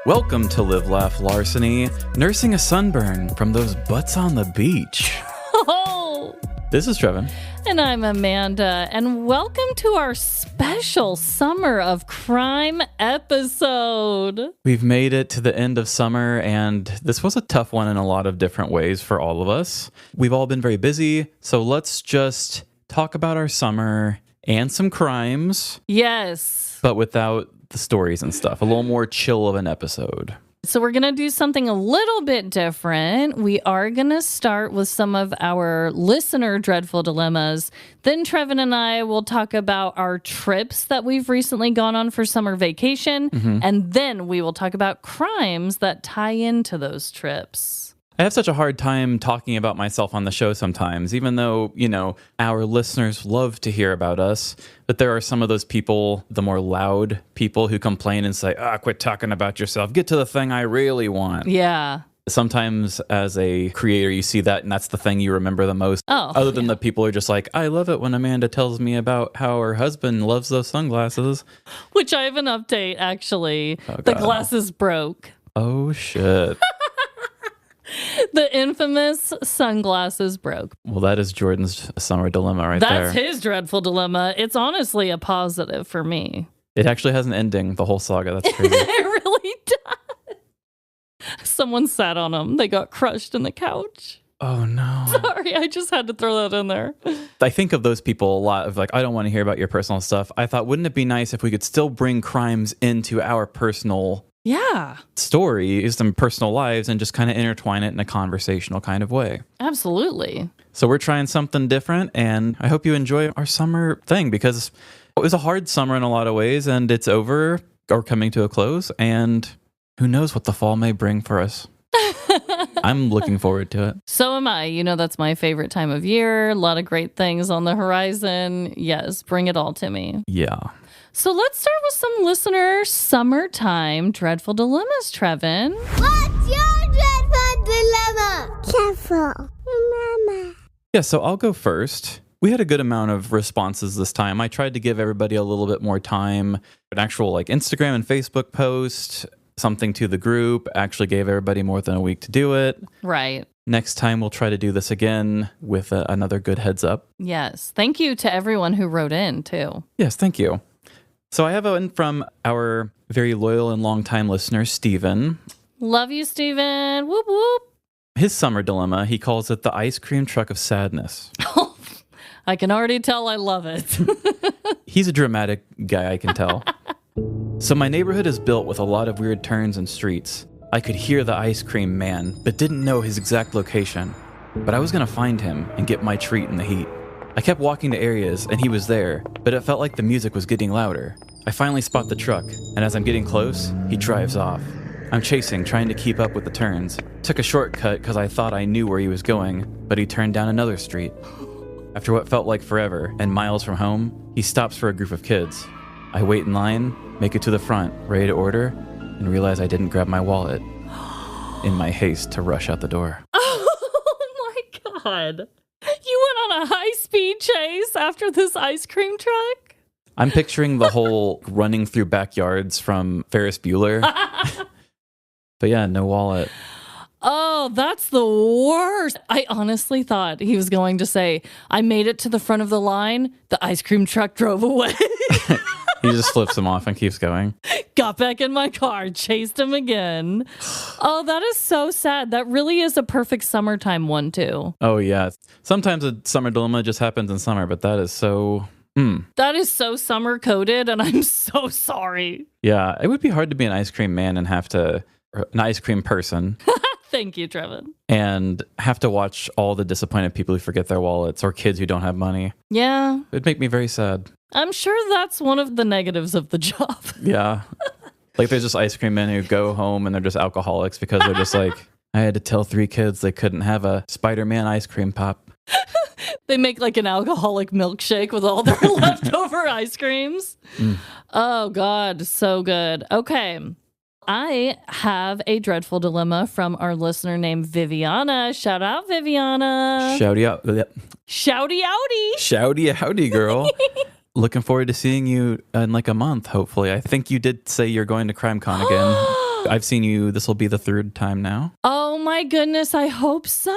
Welcome to Live Laugh Larceny, nursing a sunburn from those butts on the beach. Oh! This is Trevin. And I'm Amanda, and welcome to our special Summer of Crime episode. We've made it to the end of summer, and this was a tough one in a lot of different ways for all of us. We've all been very busy, so let's just talk about our summer and some crimes. Yes. But without the stories and stuff. A little more chill of an episode. So we're going to do something a little bit different. We are going to start with some of our listener dreadful dilemmas. Then Trevin and I will talk about our trips that we've recently gone on for summer vacation. And then we will talk about crimes that tie into those trips. I have such a hard time talking about myself on the show sometimes, even though, our listeners love to hear about us. But there are some of those people, the more loud people who complain and say, quit talking about yourself. Get to the thing I really want. Yeah. Sometimes as a creator, you see that and that's the thing you remember the most. Other than the people who are just like, I love it when Amanda tells me about how her husband loves those sunglasses. Which I have an update, actually. The glasses broke. Oh, shit. The infamous sunglasses broke. Well, that is Jordan's summer dilemma right there. That's his dreadful dilemma. It's honestly a positive for me. It actually has an ending, the whole saga. That's crazy. It really does. Someone sat on them. They got crushed in the couch. Oh, no. Sorry, I just had to throw that in there. I think of those people a lot of like, I don't want to hear about your personal stuff. I thought, wouldn't it be nice if we could still bring crimes into our personal stories and personal lives and just kind of intertwine it in a conversational kind of way? Absolutely. So we're trying something different, and I hope you enjoy our summer thing because it was a hard summer in a lot of ways, and it's over or coming to a close, and who knows what the fall may bring for us. I'm looking forward to it. So am I. That's my favorite time of year. A lot of great things on the horizon. Yes, bring it all to me. Yeah. So let's start with some listener summertime dreadful dilemmas, Trevin. What's your dreadful dilemma? Dreadful dilemma. Yeah, so I'll go first. We had a good amount of responses this time. I tried to give everybody a little bit more time. An actual Instagram and Facebook post, something to the group, actually gave everybody more than a week to do it. Right. Next time, we'll try to do this again with another good heads up. Yes. Thank you to everyone who wrote in, too. Yes, thank you. So I have one from our very loyal and longtime listener, Steven. Love you, Steven. Whoop, whoop. His summer dilemma, he calls it the ice cream truck of sadness. I can already tell I love it. He's a dramatic guy, I can tell. So my neighborhood is built with a lot of weird turns and streets. I could hear the ice cream man, but didn't know his exact location. But I was going to find him and get my treat in the heat. I kept walking to areas, and he was there, but it felt like the music was getting louder. I finally spot the truck, and as I'm getting close, he drives off. I'm chasing, trying to keep up with the turns. Took a shortcut because I thought I knew where he was going, but he turned down another street. After what felt like forever, and miles from home, he stops for a group of kids. I wait in line, make it to the front, ready to order, and realize I didn't grab my wallet in my haste to rush out the door. Oh my God. You went on a high-speed chase after this ice cream truck? I'm picturing the whole running through backyards from Ferris Bueller. But yeah, no wallet. Oh, that's the worst. I honestly thought he was going to say, I made it to the front of the line. The ice cream truck drove away. He just flips him off and keeps going. Got back in my car, chased him again. Oh, that is so sad. That really is a perfect summertime one, too. Oh, yeah. Sometimes a summer dilemma just happens in summer, but that is so... That is so summer-coded, and I'm so sorry. Yeah, it would be hard to be an ice cream man and have to... an ice cream person. Thank you, Trevin. And have to watch all the disappointed people who forget their wallets or kids who don't have money. Yeah. It'd make me very sad. I'm sure that's one of the negatives of the job. Yeah. There's just ice cream men who go home and they're just alcoholics because they're just like, I had to tell 3 kids they couldn't have a Spider-Man ice cream pop. They make an alcoholic milkshake with all their leftover ice creams. Oh, God. So good. Okay. I have a dreadful dilemma from our listener named Viviana. Shout out, Viviana. Shouty out. Shouty outy. Shouty howdy, girl. Looking forward to seeing you in a month, hopefully. I think you did say you're going to CrimeCon again. I've seen you, this will be the third time now. Oh my goodness, I hope so.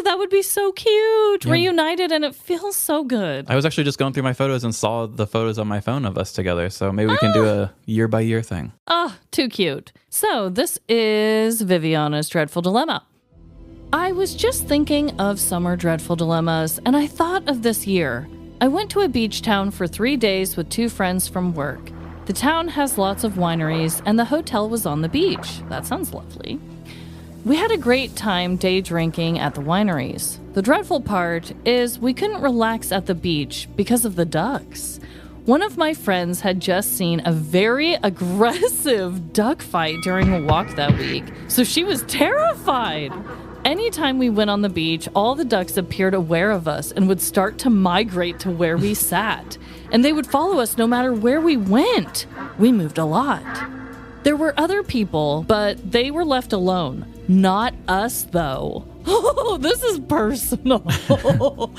That would be so cute. Yeah. Reunited, and it feels so good. I was actually just going through my photos and saw the photos on my phone of us together, so maybe we can do a year-by-year thing. Oh, too cute. So this is Viviana's Dreadful Dilemma. I was just thinking of summer dreadful dilemmas, and I thought of this year. I went to a beach town for 3 days with 2 friends from work. The town has lots of wineries, and the hotel was on the beach. That sounds lovely. We had a great time day drinking at the wineries. The dreadful part is we couldn't relax at the beach because of the ducks. One of my friends had just seen a very aggressive duck fight during a walk that week, so she was terrified. Anytime we went on the beach, all the ducks appeared aware of us and would start to migrate to where we sat. And they would follow us no matter where we went. We moved a lot. There were other people, but they were left alone. Not us, though. Oh, this is personal.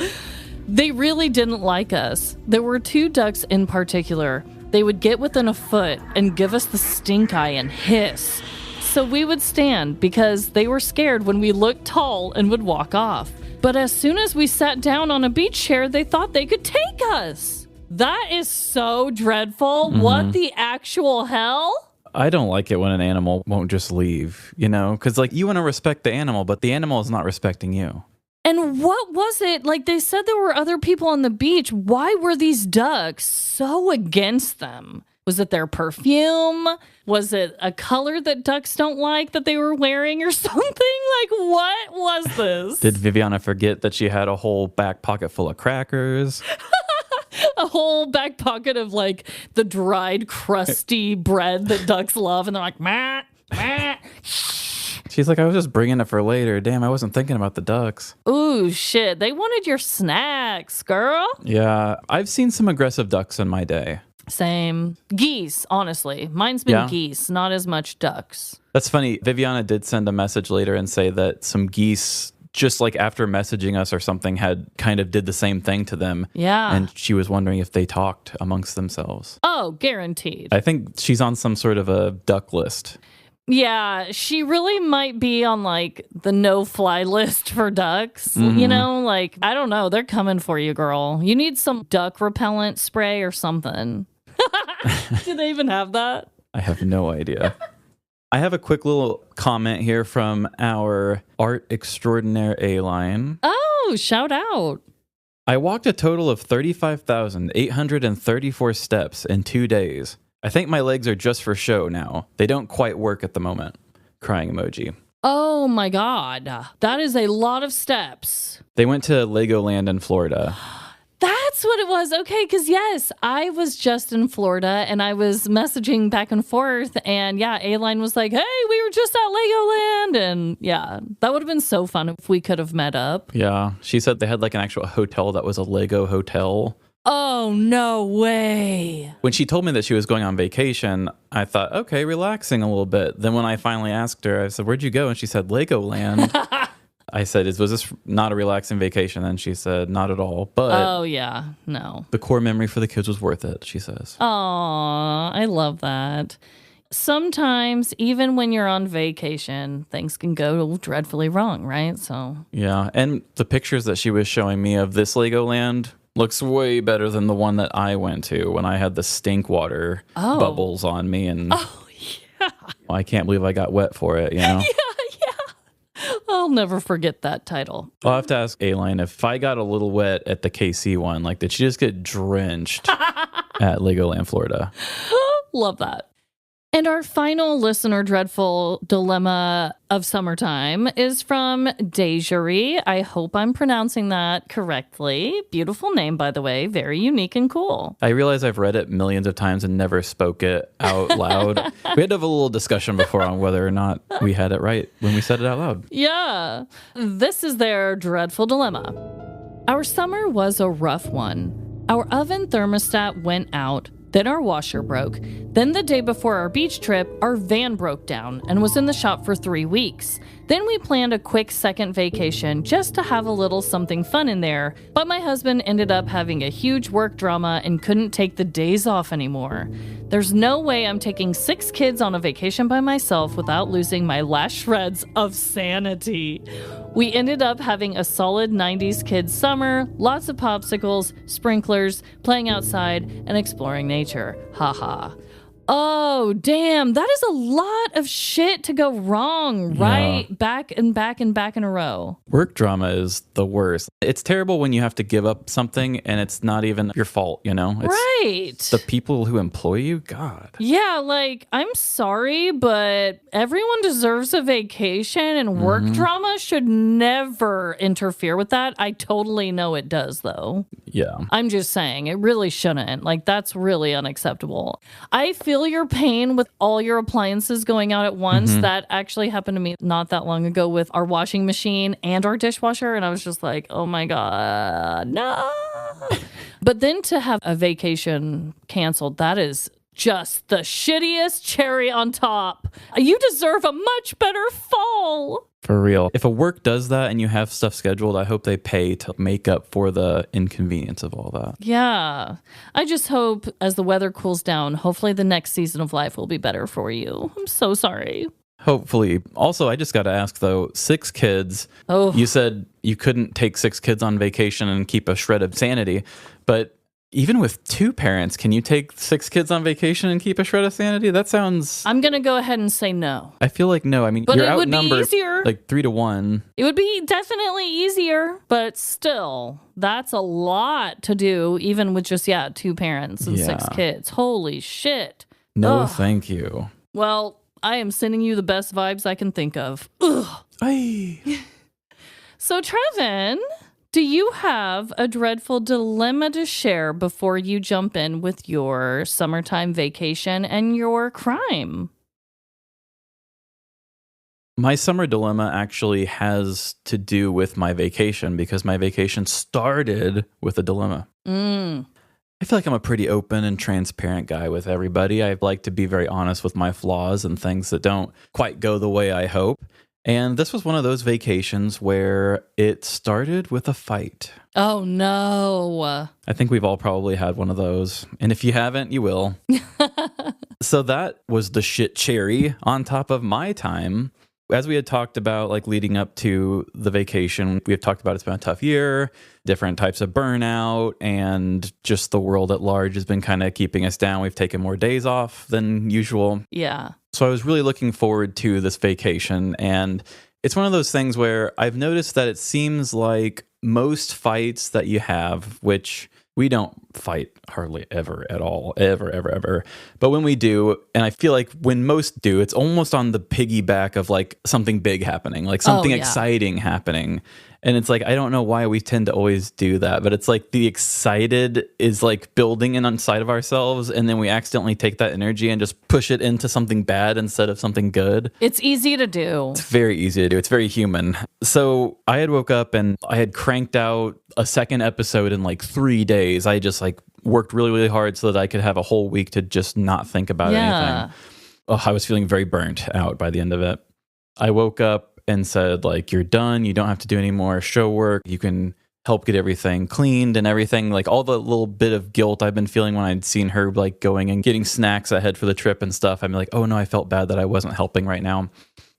They really didn't like us. There were 2 ducks in particular. They would get within a foot and give us the stink eye and hiss. So we would stand because they were scared when we looked tall and would walk off. But as soon as we sat down on a beach chair, they thought they could take us. That is so dreadful. Mm-hmm. What the actual hell? I don't like it when an animal won't just leave, you know? Because, like, you want to respect the animal, but the animal is not respecting you. And what was it? Like, they said there were other people on the beach. Why were these ducks so against them? Was it their perfume? Was it a color that ducks don't like that they were wearing or something? Like, what was this? Did Viviana forget that she had a whole back pocket full of crackers? A whole back pocket of, like, the dried, crusty bread that ducks love. And they're like, meh, meh. She's like, I was just bringing it for later. Damn, I wasn't thinking about the ducks. Ooh, shit. They wanted your snacks, girl. Yeah, I've seen some aggressive ducks in my day. Same. Geese, honestly. Mine's been geese, not as much ducks. That's funny. Viviana did send a message later and say that some geese, just like after messaging us or something, had kind of did the same thing to them. Yeah. And she was wondering if they talked amongst themselves. Oh, guaranteed. I think she's on some sort of a duck list. Yeah, she really might be on, like, the no-fly list for ducks. Mm-hmm. You know, like, I don't know. They're coming for you, girl. You need some duck repellent spray or something. Do they even have that? I have no idea. I have a quick little comment here from our art extraordinaire A-line. Oh, shout out. I walked a total of 35,834 steps in 2 days. I think my legs are just for show now. They don't quite work at the moment. Crying emoji. Oh my God. That is a lot of steps. They went to Legoland in Florida. That's what it was. Okay, because yes, I was just in Florida and I was messaging back and forth. And yeah, A-Line was like, hey, we were just at Legoland. And yeah, that would have been so fun if we could have met up. Yeah, she said they had like an actual hotel that was a Lego hotel. Oh, no way. When she told me that she was going on vacation, I thought, okay, relaxing a little bit. Then when I finally asked her, I said, where'd you go? And she said, Legoland. I said, was this not a relaxing vacation? And she said, not at all. But oh, yeah, no. The core memory for the kids was worth it, she says. Aw, I love that. Sometimes, even when you're on vacation, things can go dreadfully wrong, right? So yeah, and the pictures that she was showing me of this Legoland looks way better than the one that I went to when I had the stink water bubbles on me. And yeah. I can't believe I got wet for it, you know? Yeah. I'll never forget that title. I'll have to ask A-Line if I got a little wet at the KC one, like, did she just get drenched at Legoland, Florida? Love that. And our final listener dreadful dilemma of summertime is from Dejari. I hope I'm pronouncing that correctly. Beautiful name, by the way. Very unique and cool. I realize I've read it millions of times and never spoke it out loud. We had to have a little discussion before on whether or not we had it right when we said it out loud. Yeah. This is their dreadful dilemma. Our summer was a rough one. Our oven thermostat went out. Then our washer broke. Then the day before our beach trip, our van broke down and was in the shop for 3 weeks. Then we planned a quick second vacation just to have a little something fun in there, but my husband ended up having a huge work drama and couldn't take the days off anymore. There's no way I'm taking 6 kids on a vacation by myself without losing my last shreds of sanity. We ended up having a solid 90s kids summer, lots of popsicles, sprinklers, playing outside, and exploring nature. Haha. Oh, damn. That is a lot of shit to go wrong, right? Yeah. Back and back and back in a row. Work drama is the worst. It's terrible when you have to give up something and it's not even your fault, you know? It's right. The people who employ you, God. Yeah, like, I'm sorry, but everyone deserves a vacation and work drama should never interfere with that. I totally know it does, though. Yeah. I'm just saying, it really shouldn't. Like, that's really unacceptable. I feel your pain with all your appliances going out at once. That actually happened to me not that long ago with our washing machine and our dishwasher, and I was just like, oh my God, no. But then to have a vacation canceled, that is just the shittiest cherry on top. You deserve a much better fall. For real. If a work does that and you have stuff scheduled, I hope they pay to make up for the inconvenience of all that. Yeah. I just hope as the weather cools down, hopefully the next season of life will be better for you. I'm so sorry. Hopefully. Also, I just got to ask, though, 6 kids. Oh. You said you couldn't take 6 kids on vacation and keep a shred of sanity, but even with 2 parents, can you take 6 kids on vacation and keep a shred of sanity? That sounds... I'm going to go ahead and say no. I feel like no. I mean, but you're it would outnumbered be easier. Like 3-1. It would be definitely easier, but still, that's a lot to do, even with just, 2 parents and 6 kids. Holy shit. No, Ugh. thank you. Well, I am sending you the best vibes I can think of. Ugh. So, Trevin... do you have a dreadful dilemma to share before you jump in with your summertime vacation and your crime? My summer dilemma actually has to do with my vacation because my vacation started with a dilemma. I feel like I'm a pretty open and transparent guy with everybody. I like to be very honest with my flaws and things that don't quite go the way I hope. And this was one of those vacations where it started with a fight. Oh, no. I think we've all probably had one of those. And if you haven't, you will. So that was the shit cherry on top of my time. As we had talked about, like leading up to the vacation, we had talked about it's been a tough year, different types of burnout, and just the world at large has been kind of keeping us down. We've taken more days off than usual. Yeah. So I was really looking forward to this vacation. And it's one of those things where I've noticed that it seems like most fights that you have, which we don't fight hardly ever at all, ever. But when we do, and I feel like when most do, it's almost on the piggyback of like something big happening, like something exciting happening. And it's like, I don't know why we tend to always do that, but it's like the excited is like building in inside of ourselves. And then we accidentally take that energy and just push it into something bad instead of something good. It's easy to do. It's very easy to do. It's very human. So I had woke up and I had cranked out a second episode in like 3 days. I just like worked really, really hard so that I could have a whole week to just not think about anything. Oh, I was feeling very burnt out by the end of it. I woke up and said, like, you're done. You don't have to do any more show work. You can help get everything cleaned and everything. Like all the little bit of guilt I've been feeling when I'd seen her like going and getting snacks ahead for the trip and stuff. I'm like, oh no, I felt bad that I wasn't helping right now.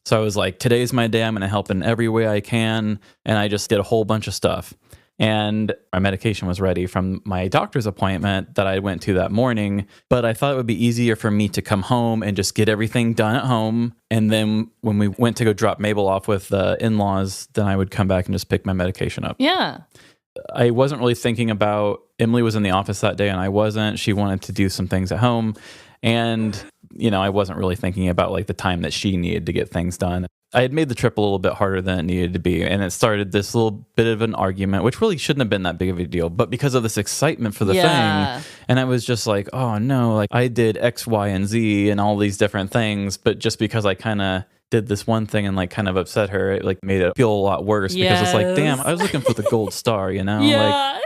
So I was like, today's my day. I'm going to help in every way I can. And I just did a whole bunch of stuff. And my medication was ready from my doctor's appointment that I went to that morning. But I thought it would be easier for me to come home and just get everything done at home. And then when we went to go drop Mabel off with the in-laws, then I would come back and just pick my medication up. Yeah. I wasn't really thinking about, Emily was in the office that day and I wasn't. She wanted to do some things at home. And, you know, I wasn't really thinking about like the time that she needed to get things done. I had made the trip a little bit harder than it needed to be. And it started this little bit of an argument, which really shouldn't have been that big of a deal. But because of this excitement for the thing, and I was just like, oh no, like I did X, Y, and Z and all these different things. But just because I kind of did this one thing and like kind of upset her, it like made it feel a lot worse because it's like, damn, I was looking for the gold star, you know? Yeah,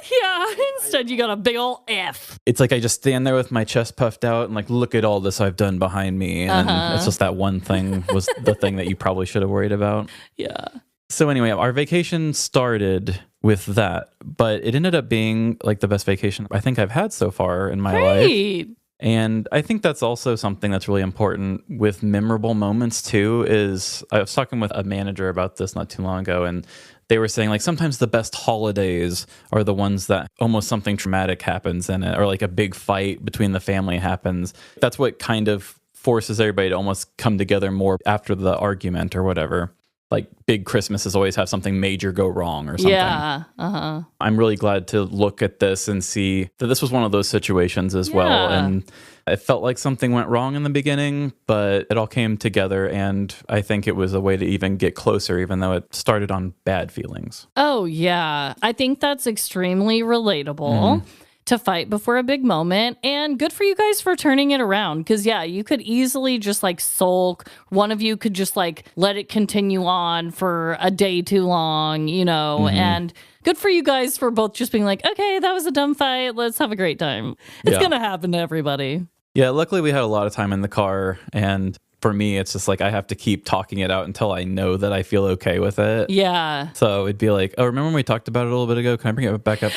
Instead, you got a big old F. It's like I just stand there with my chest puffed out and like, look at all this I've done behind me. And it's just that one thing was the thing that you probably should have worried about. Yeah. So anyway, our vacation started with that, but it ended up being like the best vacation I think I've had so far in my life. And I think that's also something that's really important with memorable moments too, is I was talking with a manager about this not too long ago, and they were saying like sometimes the best holidays are the ones that almost something traumatic happens in it, or like a big fight between the family happens. That's what kind of forces everybody to almost come together more after the argument or whatever. Like big Christmases always have something major go wrong or something. Yeah. I'm really glad to look at this and see that this was one of those situations as well. And it felt like something went wrong in the beginning, but it all came together. And I think it was a way to even get closer, even though it started on bad feelings. Oh, yeah. I think that's extremely relatable. To fight before a big moment, and good for you guys for turning it around, because you could easily just like sulk. One of you could just like let it continue on for a day too long, and good for you guys for both just being like, okay, that was a dumb fight, let's have a great time. It's gonna happen to everybody. Luckily we had a lot of time in the car, and for me it's just like I have to keep talking it out until I know that I feel okay with it. So it'd be like, oh, remember when we talked about it a little bit ago? Can I bring it back up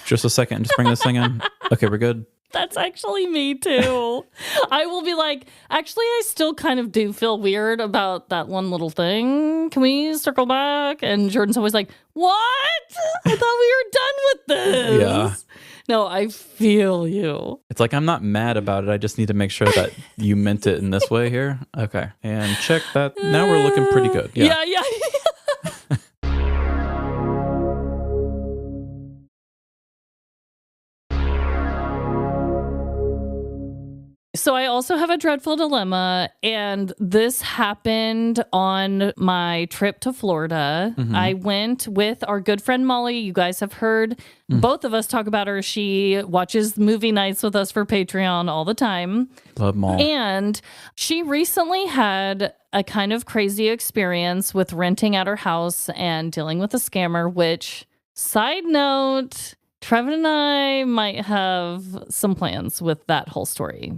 just a second and just bring this thing in? Okay, we're good. That's actually me too. I will be like, actually, I still kind of do feel weird about that one little thing. Can we circle back? And Jordan's always like, what? I thought we were done with this. Yeah. No, I feel you. It's like, I'm not mad about it. I just need to make sure that you meant it in this way here. Okay. And check that. Now we're looking pretty good. Yeah. So I also have a dreadful dilemma, and this happened on my trip to Florida. I went with our good friend Molly. You guys have heard both of us talk about her. She watches movie nights with us for Patreon all the time. Love Molly. And she recently had a kind of crazy experience with renting out her house and dealing with a scammer, which, side note, Trevin and I might have some plans with that whole story.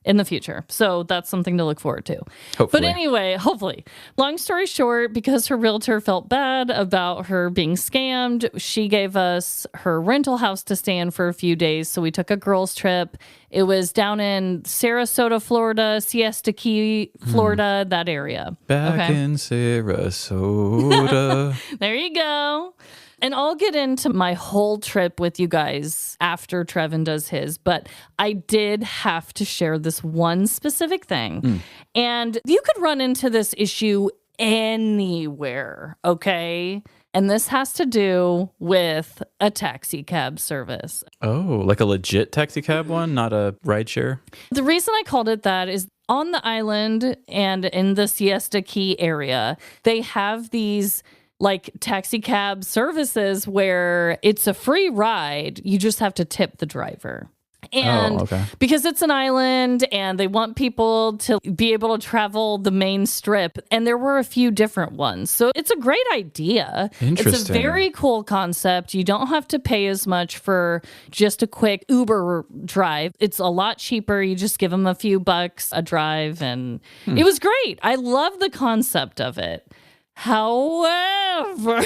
In the future. So that's something to look forward to. Hopefully. But anyway, hopefully. Long story short, because her realtor felt bad about her being scammed, she gave us her rental house to stay in for a few days. So we took a girls' trip. It was down in Sarasota, Florida, Siesta Key, Florida, that area. Back in Sarasota. There you go. And I'll get into my whole trip with you guys after Trevin does his, but I did have to share this one specific thing. And you could run into this issue anywhere, okay? And this has to do with a taxi cab service. Oh, like a legit taxi cab one, not a rideshare? The reason I called it that is on the island and in the Siesta Key area, they have these like taxi cab services where it's a free ride. You just have to tip the driver. And because it's an island and they want people to be able to travel the main strip, and there were a few different ones. So it's a great idea. Interesting. It's a very cool concept. You don't have to pay as much for just a quick Uber drive. It's a lot cheaper. You just give them a few bucks a drive, and it was great. I love the concept of it. However,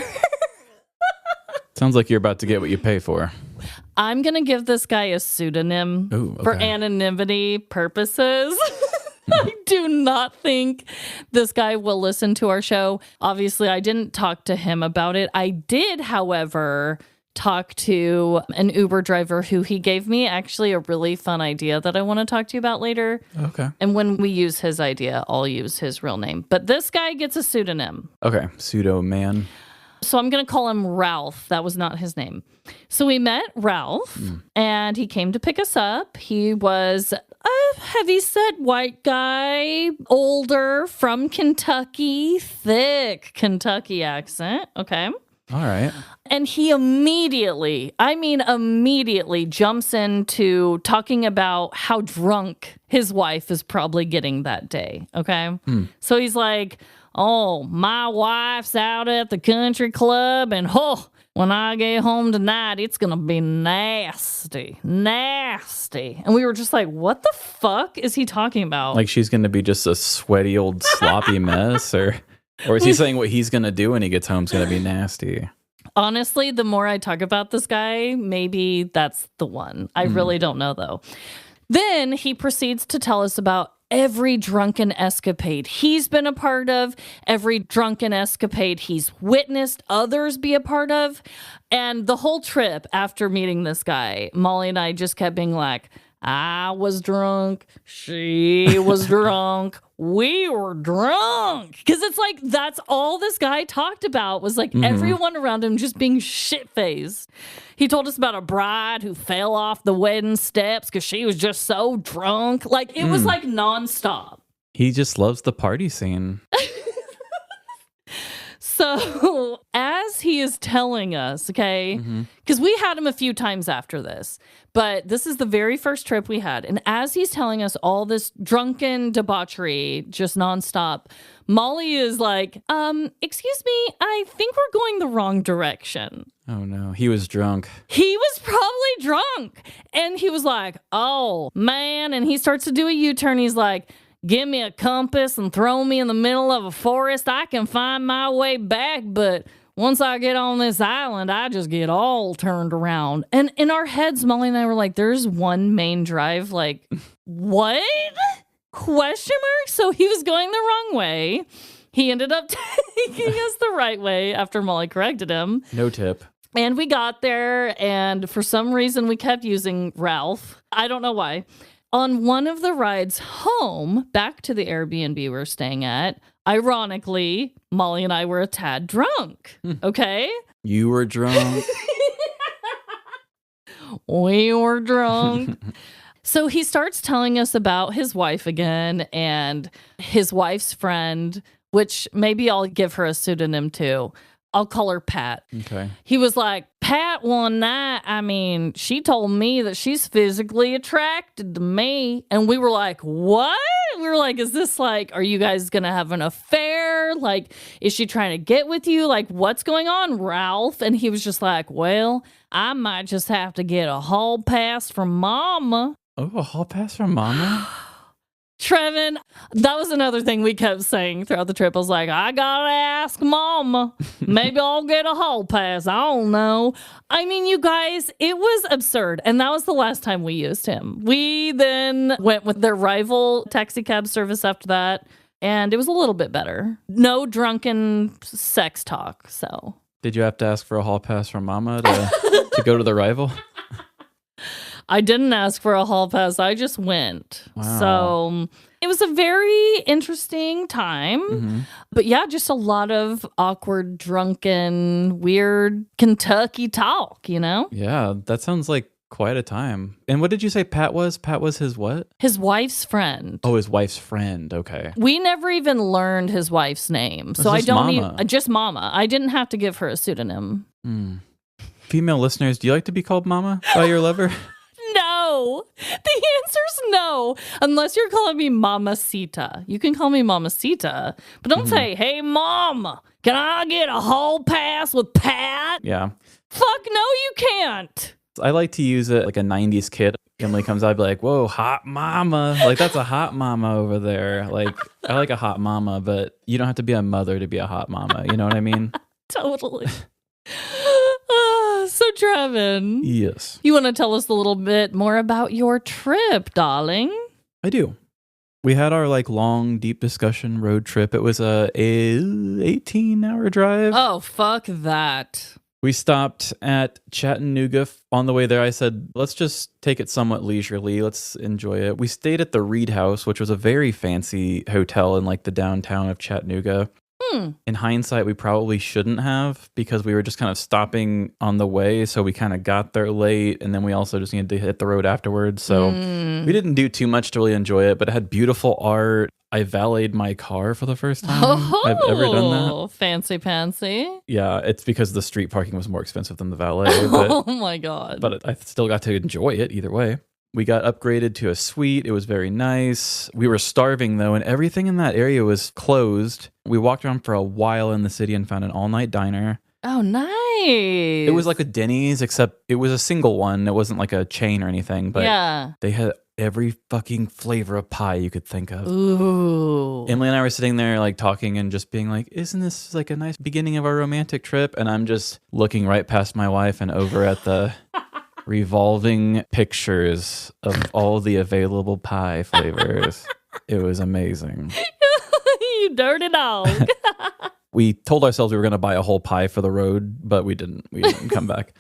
sounds like you're about to get what you pay for. I'm going to give this guy a pseudonym for anonymity purposes. I do not think this guy will listen to our show. Obviously, I didn't talk to him about it. I did, however, talk to an Uber driver who he gave me actually a really fun idea that I want to talk to you about later. Okay. And when we use his idea, I'll use his real name. But this guy gets a pseudonym. Okay. Pseudo man. So I'm going to call him Ralph. That was not his name. So we met Ralph and he came to pick us up. He was a heavyset white guy, older, from Kentucky, thick Kentucky accent. Okay. All right. And he immediately jumps into talking about how drunk his wife is probably getting that day. Okay. So he's like, oh, my wife's out at the country club and when I get home tonight, it's going to be nasty. Nasty. And we were just like, what the fuck is he talking about? Like she's going to be just a sweaty old sloppy mess? Or is he saying what he's going to do when he gets home is going to be nasty? Honestly, the more I talk about this guy, maybe that's the one. I really don't know, though. Then he proceeds to tell us about every drunken escapade he's been a part of, every drunken escapade he's witnessed others be a part of. And the whole trip after meeting this guy, Molly and I just kept being like, I was drunk. She was drunk. We were drunk. Because it's like, that's all this guy talked about was like everyone around him just being shit-faced. He told us about a bride who fell off the wedding steps because she was just so drunk. Like, it was like nonstop. He just loves the party scene. So as he is telling us, okay, because we had him a few times after this, but this is the very first trip we had. And as he's telling us all this drunken debauchery, just nonstop, Molly is like, excuse me, I think we're going the wrong direction. Oh no, he was drunk. He was probably drunk. And he was like, oh man. And he starts to do a U-turn. He's like, give me a compass and throw me in the middle of a forest. I can find my way back, but once I get on this island, I just get all turned around. And in our heads, Molly and I were like, there's one main drive. Like, what? Question mark? So he was going the wrong way. He ended up taking us the right way after Molly corrected him. No tip. And we got there, and for some reason, we kept using Ralph. I don't know why. On one of the rides home, back to the Airbnb we were staying at, ironically, Molly and I were a tad drunk, okay? You were drunk. We were drunk. So he starts telling us about his wife again and his wife's friend, which maybe I'll give her a pseudonym too. I'll call her Pat. Okay. He was like, Pat one night, I mean, she told me that she's physically attracted to me. And we were like, what? We were like, is this like, are you guys going to have an affair? Like, is she trying to get with you? Like, what's going on, Ralph? And he was just like, well, I might just have to get a hall pass from Mama. Oh, a hall pass from Mama? Trevin, that was another thing we kept saying throughout the trip. I was like, I gotta ask Mama. Maybe I'll get a hall pass. I don't know. I mean, you guys, it was absurd. And that was the last time we used him. We then went with their rival taxi cab service after that. And it was a little bit better. No drunken sex talk. So, did you have to ask for a hall pass from Mama to go to the rival? I didn't ask for a hall pass. I just went. Wow. So it was a very interesting time. But yeah, just a lot of awkward, drunken, weird Kentucky talk, you know? Yeah, that sounds like quite a time. And what did you say Pat was? Pat was his what? His wife's friend. Oh, his wife's friend. Okay. We never even learned his wife's name. So I don't need just Mama. I didn't have to give her a pseudonym. Female listeners, do you like to be called Mama by your lover? No. The answer's no. Unless you're calling me Mamacita. You can call me Mamacita. But don't say, hey, Mama, can I get a hall pass with Pat? Yeah. Fuck no, you can't. I like to use it like a 90s kid. Emily comes out, I'd be like, whoa, hot mama. Like, that's a hot mama over there. Like, I like a hot mama, but you don't have to be a mother to be a hot mama. You know what I mean? Totally. So, Trevin. Yes. You want to tell us a little bit more about your trip, darling? I do. We had our like long, deep discussion road trip. It was a 18-hour drive. Oh, fuck that. We stopped at Chattanooga. On the way there, I said, let's just take it somewhat leisurely. Let's enjoy it. We stayed at the Reed House, which was a very fancy hotel in like the downtown of Chattanooga. In hindsight, we probably shouldn't have because we were just kind of stopping on the way. So we kind of got there late and then we also just needed to hit the road afterwards. So we didn't do too much to really enjoy it, but it had beautiful art. I valeted my car for the first time I've ever done that. Fancy pantsy. Yeah, it's because the street parking was more expensive than the valet. But, oh my God. But I still got to enjoy it either way. We got upgraded to a suite. It was very nice. We were starving, though, and everything in that area was closed. We walked around for a while in the city and found an all-night diner. Oh, nice. Nice. It was like a Denny's, except it was a single one. It wasn't like a chain or anything, but they had every fucking flavor of pie you could think of. Ooh. Emily and I were sitting there like talking and just being like, isn't this like a nice beginning of our romantic trip? And I'm just looking right past my wife and over at the revolving pictures of all the available pie flavors. It was amazing. You dirty dog. We told ourselves we were going to buy a whole pie for the road, but we didn't. We didn't come back.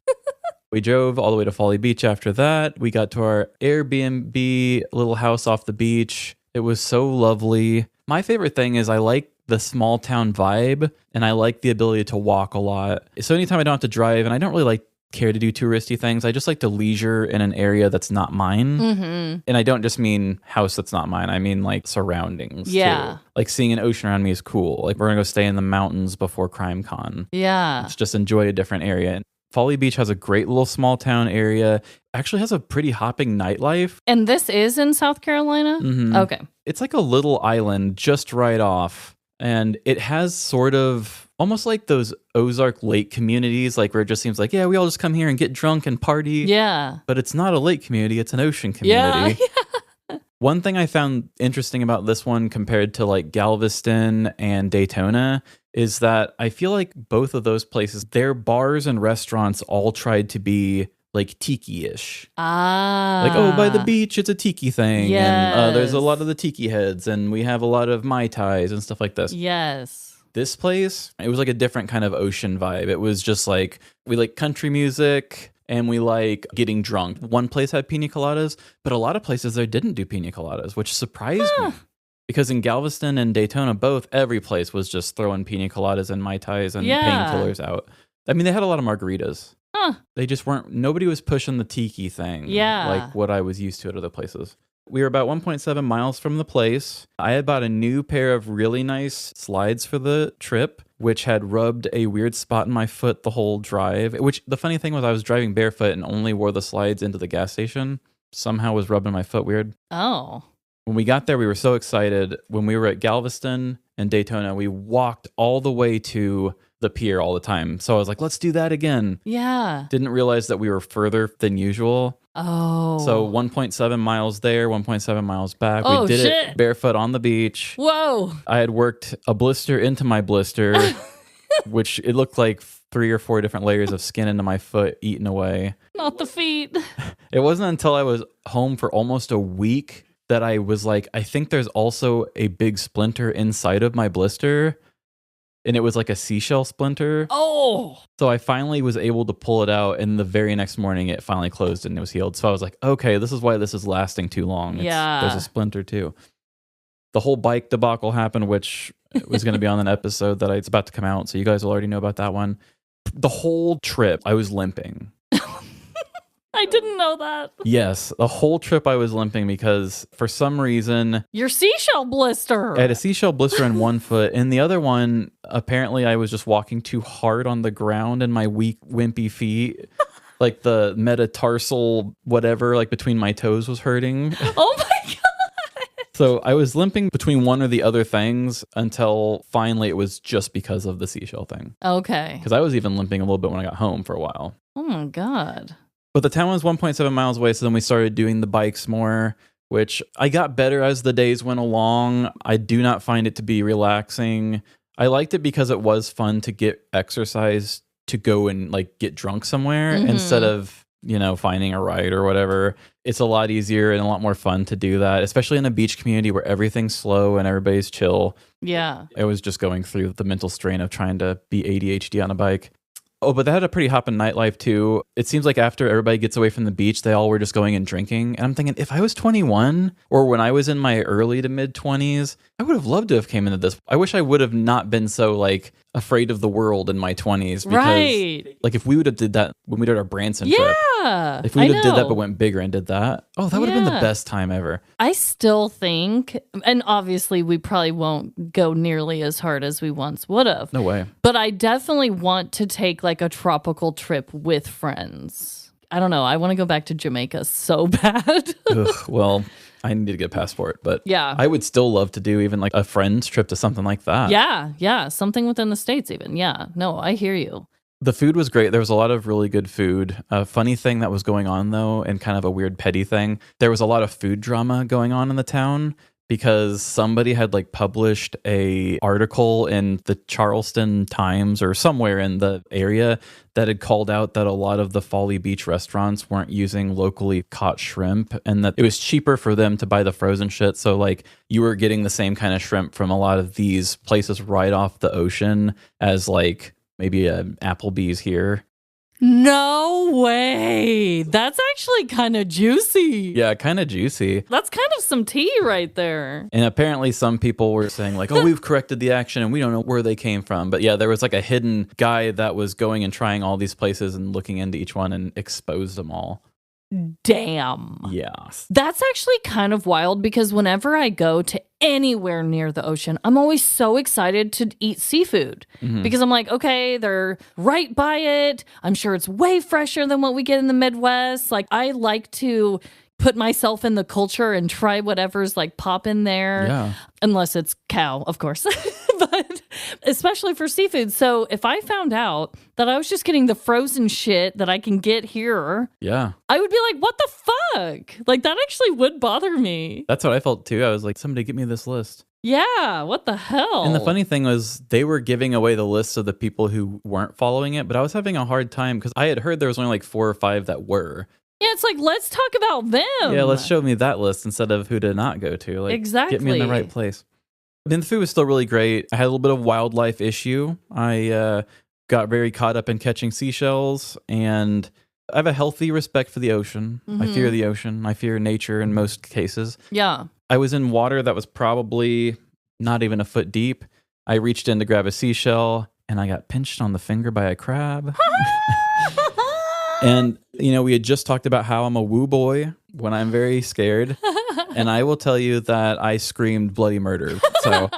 We drove all the way to Folly Beach after that. We got to our Airbnb little house off the beach. It was so lovely. My favorite thing is I like the small town vibe, and I like the ability to walk a lot. So anytime I don't have to drive, and I don't really care to do touristy things, I just like to leisure in an area that's not mine. Mm-hmm. And I don't just mean house that's not mine. I mean like surroundings too. Like seeing an ocean around me is cool. Like we're gonna go stay in the mountains before CrimeCon. Yeah. Let's just enjoy a different area. Folly Beach has a great little small town area. Actually has a pretty hopping nightlife. And this is in South Carolina? Mm-hmm. Okay. It's like a little island just right off. And it has sort of almost like those Ozark lake communities, like where it just seems like, yeah, we all just come here and get drunk and party. Yeah. But it's not a lake community, it's an ocean community. Yeah. One thing I found interesting about this one compared to like Galveston and Daytona is that I feel like both of those places, their bars and restaurants all tried to be like tiki-ish. Like, oh, by the beach, it's a tiki thing. Yes. And there's a lot of the tiki heads, and we have a lot of Mai Tais and stuff like this. Yes. This place, it was like a different kind of ocean vibe. It was just like, we like country music and we like getting drunk. One place had pina coladas, but a lot of places there didn't do pina coladas, which surprised me. Because in Galveston and Daytona, both, every place was just throwing pina coladas and Mai Tais and painkillers out. I mean, they had a lot of margaritas. They just weren't, nobody was pushing the tiki thing like what I was used to at other places. We were about 1.7 miles from the place. I had bought a new pair of really nice slides for the trip, which had rubbed a weird spot in my foot the whole drive. Which the funny thing was I was driving barefoot and only wore the slides into the gas station. Somehow was rubbing my foot weird. Oh. When we got there, we were so excited. When we were at Galveston and Daytona, we walked all the way to the pier all the time. So I was like, let's do that again. Yeah. Didn't realize that we were further than usual. Oh. So 1.7 miles there, 1.7 miles back. Oh, we did shit. it barefoot on the beach. Whoa. I had worked a blister into my blister, which it looked like 3 or 4 different layers of skin into my foot eaten away. Not the feet. It wasn't until I was home for almost a week that I was like, I think there's also a big splinter inside of my blister. And it was like a seashell splinter. Oh. So I finally was able to pull it out. And the very next morning, it finally closed and it was healed. So I was like, okay, this is why this is lasting too long. There's a splinter too. The whole bike debacle happened, which was going to be on an episode that it's about to come out. So you guys will already know about that one. The whole trip, I was limping. I didn't know that. Yes, the whole trip I was limping because for some reason... Your seashell blister. I had a seashell blister in one foot. And the other one, apparently I was just walking too hard on the ground and my weak, wimpy feet, like the metatarsal whatever, like between my toes was hurting. Oh my God. So I was limping between one or the other things until finally it was just because of the seashell thing. Okay. Because I was even limping a little bit when I got home for a while. Oh my God. But the town was 1.7 miles away, so then we started doing the bikes more, which I got better as the days went along. I do not find it to be relaxing. I liked it because it was fun to get exercise to go and like get drunk somewhere instead of, you know, finding a ride or whatever. It's a lot easier and a lot more fun to do that, especially in a beach community where everything's slow and everybody's chill. Yeah. I was just going through the mental strain of trying to be ADHD on a bike. Oh, but they had a pretty hopping nightlife too. It seems like after everybody gets away from the beach, they all were just going and drinking. And I'm thinking, if I was 21 or when I was in my early to mid 20s, I would have loved to have came into this. I wish I would have not been so like afraid of the world in my 20s. Because, right. Like if we would have did that when we did our Branson trip. Yeah. If we would have did that but went bigger and did that, oh, that would have been the best time ever. I still think, and obviously we probably won't go nearly as hard as we once would have. No way. But I definitely want to take like a tropical trip with friends. I don't know. I want to go back to Jamaica so bad. Ugh, well, I need to get a passport, but yeah, I would still love to do even like a friend's trip to something like that. Yeah. Something within the States even. Yeah. No, I hear you. The food was great. There was a lot of really good food. A funny thing that was going on, though, and kind of a weird petty thing, there was a lot of food drama going on in the town because somebody had like published a article in the Charleston Times or somewhere in the area that had called out that a lot of the Folly Beach restaurants weren't using locally caught shrimp and that it was cheaper for them to buy the frozen shit. So like you were getting the same kind of shrimp from a lot of these places right off the ocean as like maybe a Applebee's here. No way. That's actually kind of juicy. Yeah, kind of juicy. That's kind of some tea right there. And apparently some people were saying like, oh, we've corrected the action and we don't know where they came from. But yeah, there was like a hidden guy that was going and trying all these places and looking into each one and exposed them all. Damn. Yeah. That's actually kind of wild because whenever I go to anywhere near the ocean, I'm always so excited to eat seafood because I'm like, okay, they're right by it. I'm sure it's way fresher than what we get in the Midwest. Like, I like to put myself in the culture and try whatever's like popping there. Yeah. Unless it's cow, of course. But especially for seafood. So if I found out that I was just getting the frozen shit that I can get here, Yeah. I would be like, what the fuck? Like, that actually would bother me. That's what I felt too. I was like, somebody get me this list. Yeah, what the hell? And the funny thing was they were giving away the list of the people who weren't following it, but I was having a hard time because I had heard there was only like 4 or 5 that were. Yeah, it's like, let's talk about them. Yeah, let's show me that list instead of who to not go to. Like, Exactly. Get me in the right place. I mean, the food was still really great. I had a little bit of wildlife issue. I got very caught up in catching seashells, and I have a healthy respect for the ocean. I fear the ocean. I fear nature in most cases. Yeah. I was in water that was probably not even a foot deep. I reached in to grab a seashell, and I got pinched on the finger by a crab. And, you know, we had just talked about how I'm a woo boy when I'm very scared. And I will tell you that I screamed bloody murder. So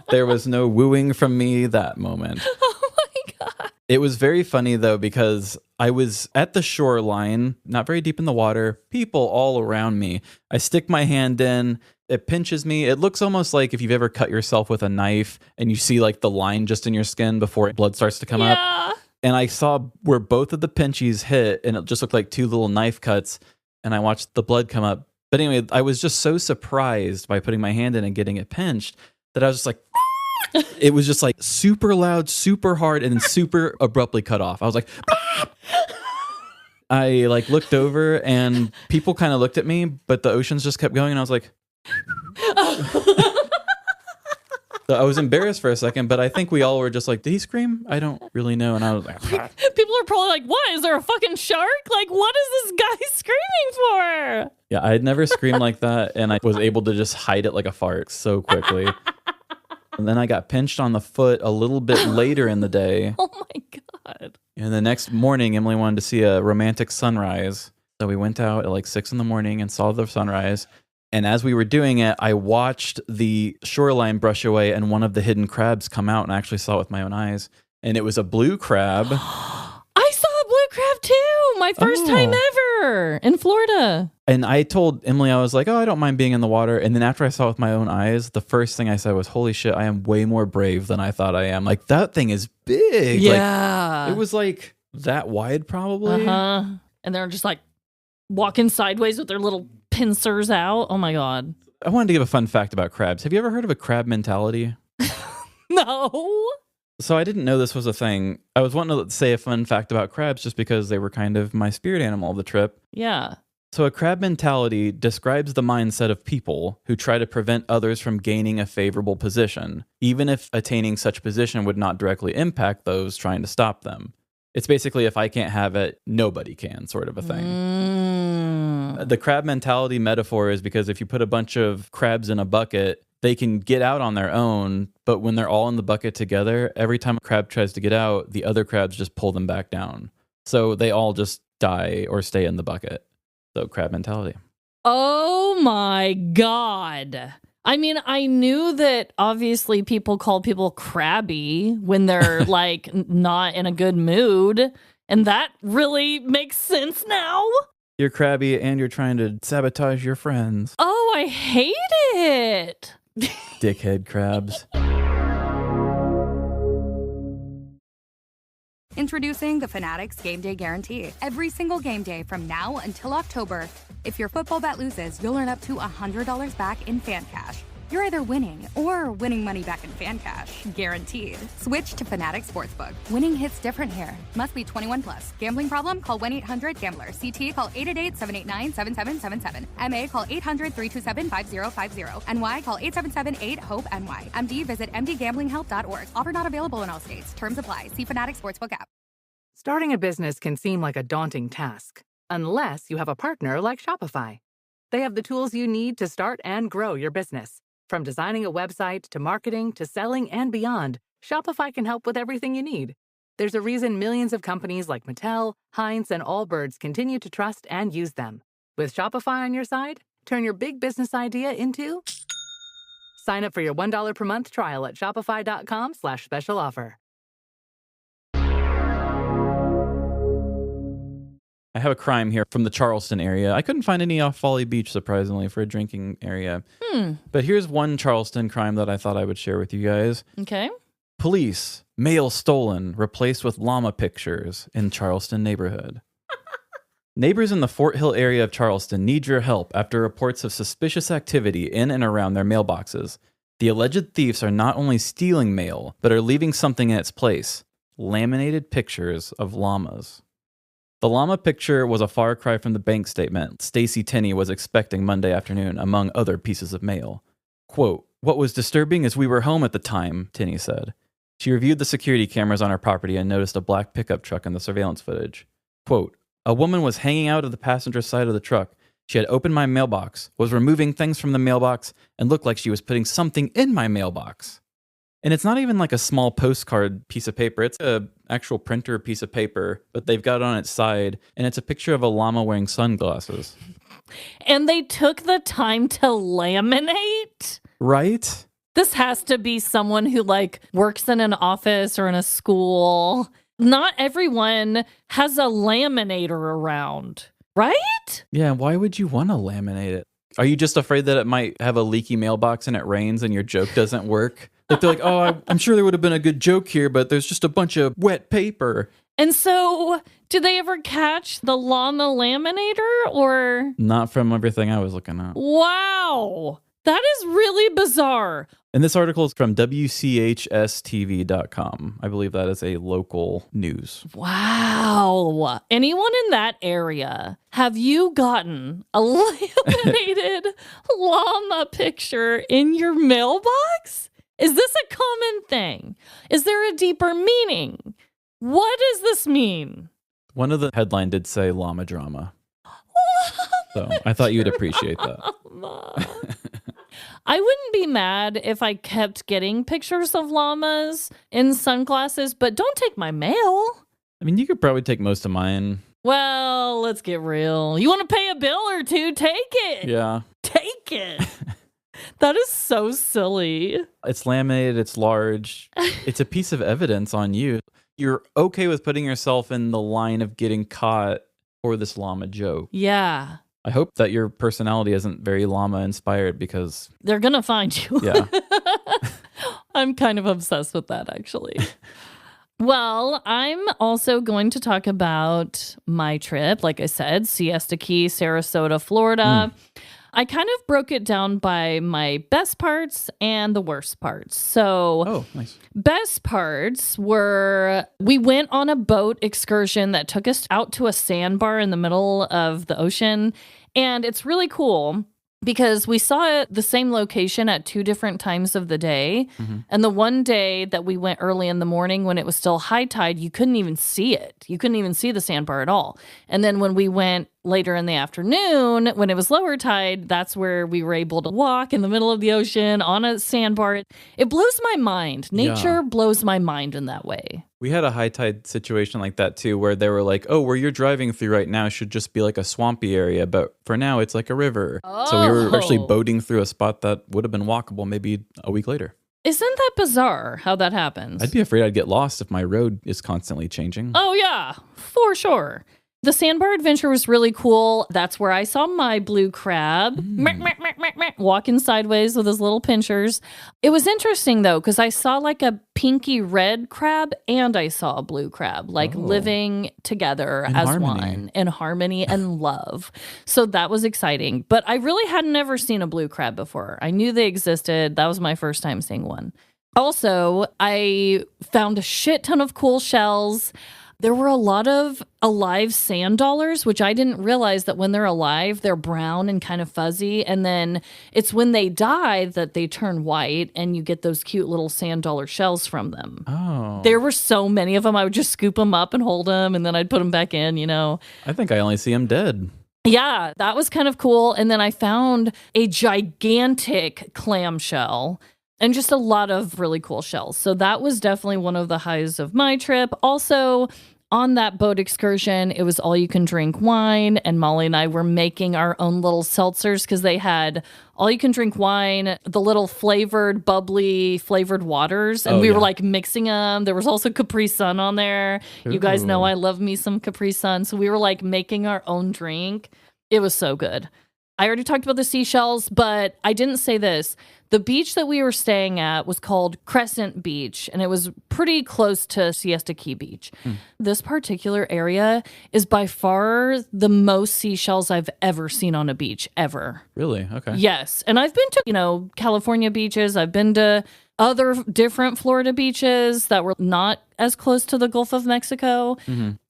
there was no wooing from me that moment. Oh my God. It was very funny, though, because I was at the shoreline, not very deep in the water, people all around me. I stick my hand in. It pinches me. It looks almost like if you've ever cut yourself with a knife and you see like the line just in your skin before blood starts to come up. And I saw where both of the pinchies hit, and it just looked like 2 little knife cuts, and I watched the blood come up. But anyway, I was just so surprised by putting my hand in and getting it pinched that I was just like, it was just like super loud, super hard, and then super abruptly cut off. I was like, I like looked over, and people kind of looked at me, but the oceans just kept going, and I was like, so I was embarrassed for a second, but I think we all were just like, did he scream? I don't really know. And I was like, people are probably like, what? Is there a fucking shark? Like, what is this guy screaming for? yeah, I had never screamed like that. And I was able to just hide it like a fart so quickly. And then I got pinched on the foot a little bit later in the day. Oh my God. And the next morning, Emily wanted to see a romantic sunrise. So we went out at like 6 a.m. and saw the sunrise. And as we were doing it, I watched the shoreline brush away and one of the hidden crabs come out, and I actually saw it with my own eyes. And it was a blue crab. I saw a blue crab too. My first time ever in Florida. And I told Emily, I was like, oh, I don't mind being in the water. And then after I saw it with my own eyes, the first thing I said was, holy shit, I am way more brave than I thought I am. Like, that thing is big. Yeah. Like, it was like that wide probably. And they're just like walking sideways with their little pincers out. Oh my God. I wanted to give a fun fact about crabs. Have you ever heard of a crab mentality? No. So I didn't know this was a thing. I was wanting to say a fun fact about crabs just because they were kind of my spirit animal of the trip. Yeah. So a crab mentality describes the mindset of people who try to prevent others from gaining a favorable position, even if attaining such position would not directly impact those trying to stop them. It's basically, if I can't have it, nobody can, sort of a thing. The crab mentality metaphor is because if you put a bunch of crabs in a bucket, they can get out on their own, but when they're all in the bucket together, every time a crab tries to get out, the other crabs just pull them back down. So they all just die or stay in the bucket. So crab mentality. Oh my God. I mean, I knew that obviously people call people crabby when they're like not in a good mood. And that really makes sense now. You're crabby and you're trying to sabotage your friends. Oh, I hate it. Dickhead crabs. Introducing the Fanatics Game Day Guarantee. Every single game day from now until October, if your football bet loses, you'll earn up to $100 back in fan cash. You're either winning or winning money back in fan cash. Guaranteed. Switch to Fanatics Sportsbook. Winning hits different here. Must be 21 plus. Gambling problem? Call 1-800-GAMBLER. CT? Call 888-789-7777. MA? Call 800-327-5050. NY? Call 877-8-HOPE-NY. MD? Visit mdgamblinghelp.org. Offer not available in all states. Terms apply. See Fanatics Sportsbook app. Starting a business can seem like a daunting task, unless you have a partner like Shopify. They have the tools you need to start and grow your business. From designing a website to marketing to selling and beyond, Shopify can help with everything you need. There's a reason millions of companies like Mattel, Heinz, and Allbirds continue to trust and use them. With Shopify on your side, turn your big business idea into... Sign up for your $1 per month trial at shopify.com/special offer. I have a crime here from the Charleston area. I couldn't find any off Folly Beach, surprisingly, for a drinking area. But here's one Charleston crime that I thought I would share with you guys. Okay. Police, mail stolen, replaced with llama pictures in Charleston neighborhood. Neighbors in the Fort Hill area of Charleston need your help after reports of suspicious activity in and around their mailboxes. The alleged thieves are not only stealing mail, but are leaving something in its place: laminated pictures of llamas. The llama picture was a far cry from the bank statement Stacy Tenney was expecting Monday afternoon, among other pieces of mail. Quote, "What was disturbing is we were home at the time," Tenney said. She reviewed the security cameras on her property and noticed a black pickup truck in the surveillance footage. Quote, "A woman was hanging out of the passenger side of the truck. She had opened my mailbox, was removing things from the mailbox, and looked like she was putting something in my mailbox." And it's not even like a small postcard piece of paper. It's a actual printer piece of paper, but they've got it on its side, and it's a picture of a llama wearing sunglasses. And they took the time to laminate? Right? This has to be someone who works in an office or in a school. Not everyone has a laminator around, right? Yeah, why would you want to laminate it? Are you just afraid that it might have a leaky mailbox and it rains and your joke doesn't work? Like they're like, oh, I'm sure there would have been a good joke here, but there's just a bunch of wet paper. And so, did they ever catch the llama laminator or? Not from everything I was looking at. Wow. That is really bizarre. And this article is from WCHSTV.com. I believe that is a local news. Wow. Anyone in that area, have you gotten a laminated llama picture in your mailbox? Is this a common thing? Is there a deeper meaning? What does this mean? One of the headline did say llama drama. So I thought you'd appreciate that. I wouldn't be mad if I kept getting pictures of llamas in sunglasses, but don't take my mail. I mean, you could probably take most of mine. Well, let's get real. You want to pay a bill or two? Take it. Yeah. Take it. That is so silly. It's laminated. It's large. It's a piece of evidence on you. You're okay with putting yourself in the line of getting caught for this llama joke. Yeah. I hope that your personality isn't very llama inspired because they're going to find you. Yeah. I'm kind of obsessed with that, actually. Well, I'm also going to talk about my trip. Like I said, Siesta Key, Sarasota, Florida. I kind of broke it down by my best parts and the worst parts. So, nice. Best parts were we went on a boat excursion that took us out to a sandbar in the middle of the ocean. And it's really cool because we saw the same location at two different times of the day. Mm-hmm. And the one day that we went early in the morning when it was still high tide, you couldn't even see it. You couldn't even see the sandbar at all. And then when we went later in the afternoon, when it was lower tide, that's where we were able to walk in the middle of the ocean on a sandbar. It blows my mind. Nature blows my mind in that way. We had a high tide situation like that too, where they were like, oh, where you're driving through right now should just be like a swampy area, but for now it's like a river. Oh. So we were actually boating through a spot that would have been walkable maybe a week later. Isn't that bizarre how that happens? I'd be afraid I'd get lost if my road is constantly changing. Oh, yeah, for sure. The sandbar adventure was really cool. That's where I saw my blue crab walking sideways with his little pinchers. It was interesting, though, because I saw like a pinky red crab and I saw a blue crab, like living together In as harmony. one in harmony and love. So that was exciting. But I really had never seen a blue crab before. I knew they existed. That was my first time seeing one. Also, I found a shit ton of cool shells. There were a lot of alive sand dollars, which I didn't realize that when they're alive, they're brown and kind of fuzzy. And then it's when they die that they turn white and you get those cute little sand dollar shells from them. Oh. There were so many of them. I would just scoop them up and hold them and then I'd put them back in, you know. I think I only see him dead. Yeah, that was kind of cool. And then I found a gigantic clamshell and just a lot of really cool shells. So that was definitely one of the highs of my trip. Also, on that boat excursion, it was all you can drink wine, and Molly and I were making our own little seltzers because they had all you can drink wine, the little flavored, bubbly flavored waters, and we were like mixing them. There was also Capri Sun on there. You guys know I love me some Capri Sun, so we were like making our own drink. It was so good. I already talked about the seashells, but I didn't say this. The beach that we were staying at was called Crescent Beach, and it was pretty close to Siesta Key Beach. This particular area is by far the most seashells I've ever seen on a beach, ever. Really? Okay. Yes. And I've been to, California beaches. I've been to other different Florida beaches that were not as close to the Gulf of Mexico.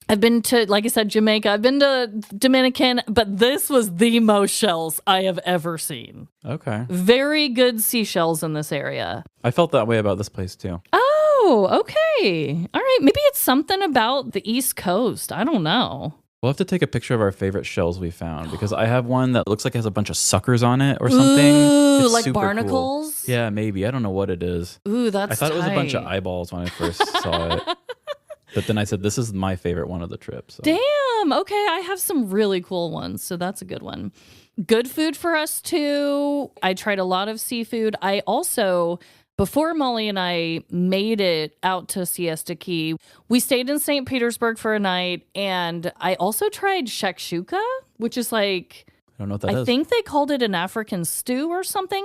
I've been to, like I said, Jamaica. I've been to Dominican, but this was the most shells I have ever seen. Okay. Very good seashells in this area. I felt that way about this place too. Oh, okay. All right. Maybe it's something about the East Coast. I don't know. We'll have to take a picture of our favorite shells we found because I have one that looks like it has a bunch of suckers on it or something. Ooh, It's like super cool. barnacles? Yeah, maybe. I don't know what it is. Ooh, that's I thought it was a bunch of tight. eyeballs when I first saw it. But then I said, this is my favorite one of the trip. So. Damn. Okay. I have some really cool ones. So that's a good one. Good food for us too. I tried a lot of seafood. I also, before Molly and I made it out to Siesta Key, we stayed in St. Petersburg for a night. And I also tried shakshuka, which is like, I don't know what that I is. think they called it an African stew or something.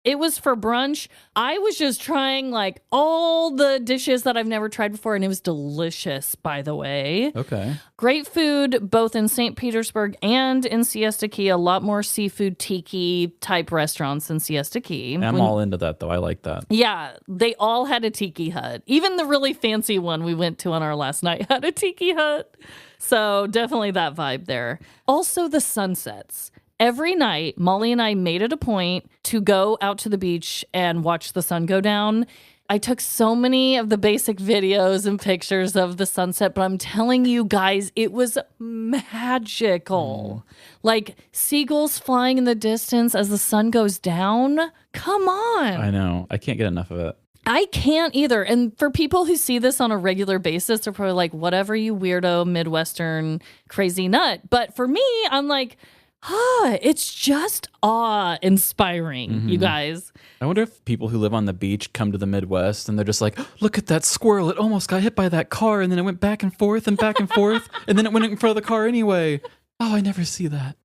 It was for brunch. I was just trying like all the dishes that I've never tried before, and it was delicious, by the way. Okay. Great food, both in St. Petersburg and in Siesta Key. A lot more seafood tiki type restaurants in Siesta Key. I'm all into that, though. I like that. Yeah, they all had a tiki hut. Even the really fancy one we went to on our last night had a tiki hut. So definitely that vibe there. Also the sunsets. Every night, Molly and I made it a point to go out to the beach and watch the sun go down. I took so many of the basic videos and pictures of the sunset, but I'm telling you guys, it was magical. Like seagulls flying in the distance as the sun goes down. Come on. I know. I can't get enough of it. I can't either. And for people who see this on a regular basis, they're probably like, whatever, you weirdo, Midwestern crazy nut. But for me, I'm like, it's just awe-inspiring, you guys. I wonder if people who live on the beach come to the Midwest and they're just like, look at that squirrel. It almost got hit by that car and then it went back and forth and forth. And then it went in front of the car anyway. Oh, I never see that.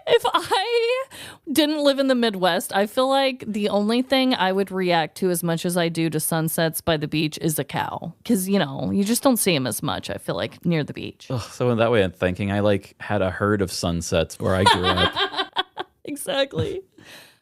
If I didn't live in the Midwest, I feel like the only thing I would react to as much as I do to sunsets by the beach is a cow. Because, you just don't see them as much, I feel like, near the beach. Ugh, so in that way I'm thinking I had a herd of sunsets where I grew up. Exactly.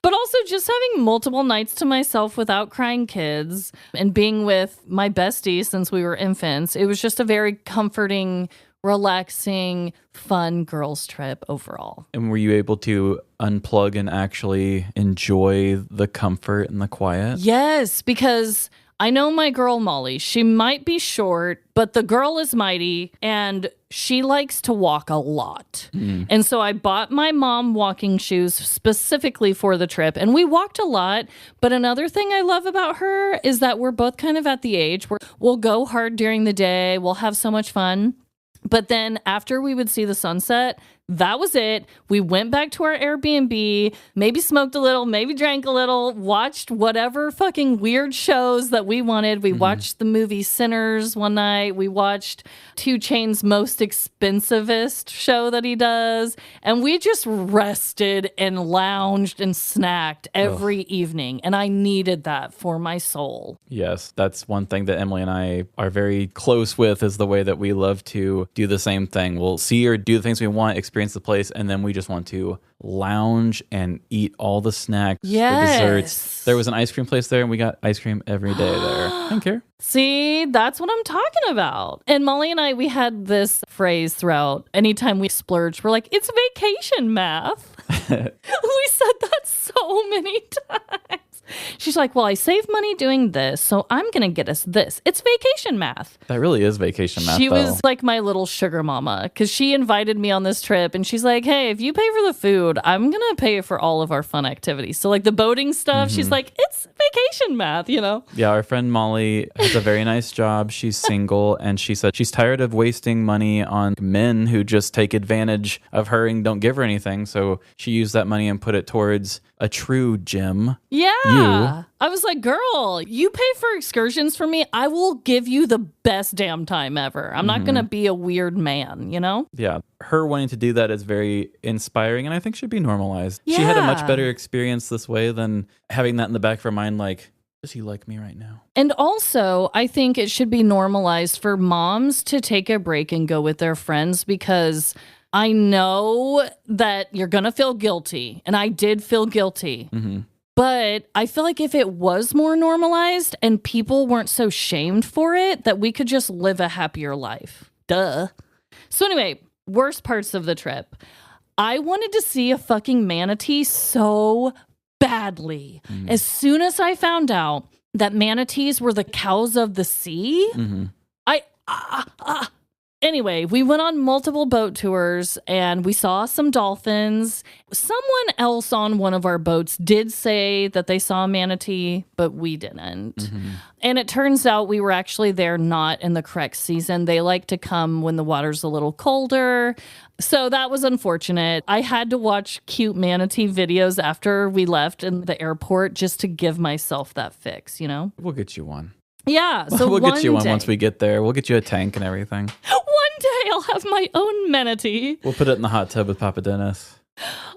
But also just having multiple nights to myself without crying kids and being with my bestie since we were infants. It was just a very comforting, relaxing, fun girls trip overall. And were you able to unplug and actually enjoy the comfort and the quiet? Yes, because I know my girl Molly. She might be short, but the girl is mighty and she likes to walk a lot. And so I bought my mom walking shoes specifically for the trip and we walked a lot. But another thing I love about her is that we're both kind of at the age where we'll go hard during the day. We'll have so much fun. But then after we would see the sunset, That was it. We went back to our Airbnb, maybe smoked a little, maybe drank a little, watched whatever fucking weird shows that we wanted. We watched the movie Sinners one night. We watched 2 Chainz's most expensivest show that he does. And we just rested and lounged and snacked every evening. And I needed that for my soul. Yes, that's one thing that Emily and I are very close with, is the way that we love to do the same thing. We'll see or do the things we want, experience the place, and then we just want to lounge and eat all the snacks, the desserts. There was an ice cream place there, and we got ice cream every day there. I don't care. See, that's what I'm talking about. And Molly and I, we had this phrase throughout. Anytime we splurged, we're like, it's vacation math. We said that so many times. She's like, well, I save money doing this, so I'm going to get us this. It's vacation math. That really is vacation math, She though. was like my little sugar mama, because she invited me on this trip, and she's like, hey, if you pay for the food, I'm going to pay for all of our fun activities. So like the boating stuff, she's like, it's vacation math, you know? Yeah, our friend Molly has a very nice job. She's single, and she said she's tired of wasting money on men who just take advantage of her and don't give her anything. So she used that money and put it towards a true gym. Yeah. I was like, girl, you pay for excursions for me. I will give you the best damn time ever. I'm not going to be a weird man, you know? Yeah. Her wanting to do that is very inspiring, and I think should be normalized. She had a much better experience this way than having that in the back of her mind, like, does he like me right now? And also, I think it should be normalized for moms to take a break and go with their friends, because I know that you're going to feel guilty, and I did feel guilty. But I feel like if it was more normalized and people weren't so shamed for it, that we could just live a happier life. Duh. So anyway, worst parts of the trip. I wanted to see a fucking manatee so badly. As soon as I found out that manatees were the cows of the sea, Anyway, we went on multiple boat tours, and we saw some dolphins. Someone else on one of our boats did say that they saw a manatee, but we didn't. And it turns out we were actually there not in the correct season. They like to come when the water's a little colder. So that was unfortunate. I had to watch cute manatee videos after we left in the airport just to give myself that fix, you know? We'll get you one. Yeah. So we'll get you one day, once we get there. We'll get you a tank and everything. One day I'll have my own manatee. We'll put it in the hot tub with Papa Dennis.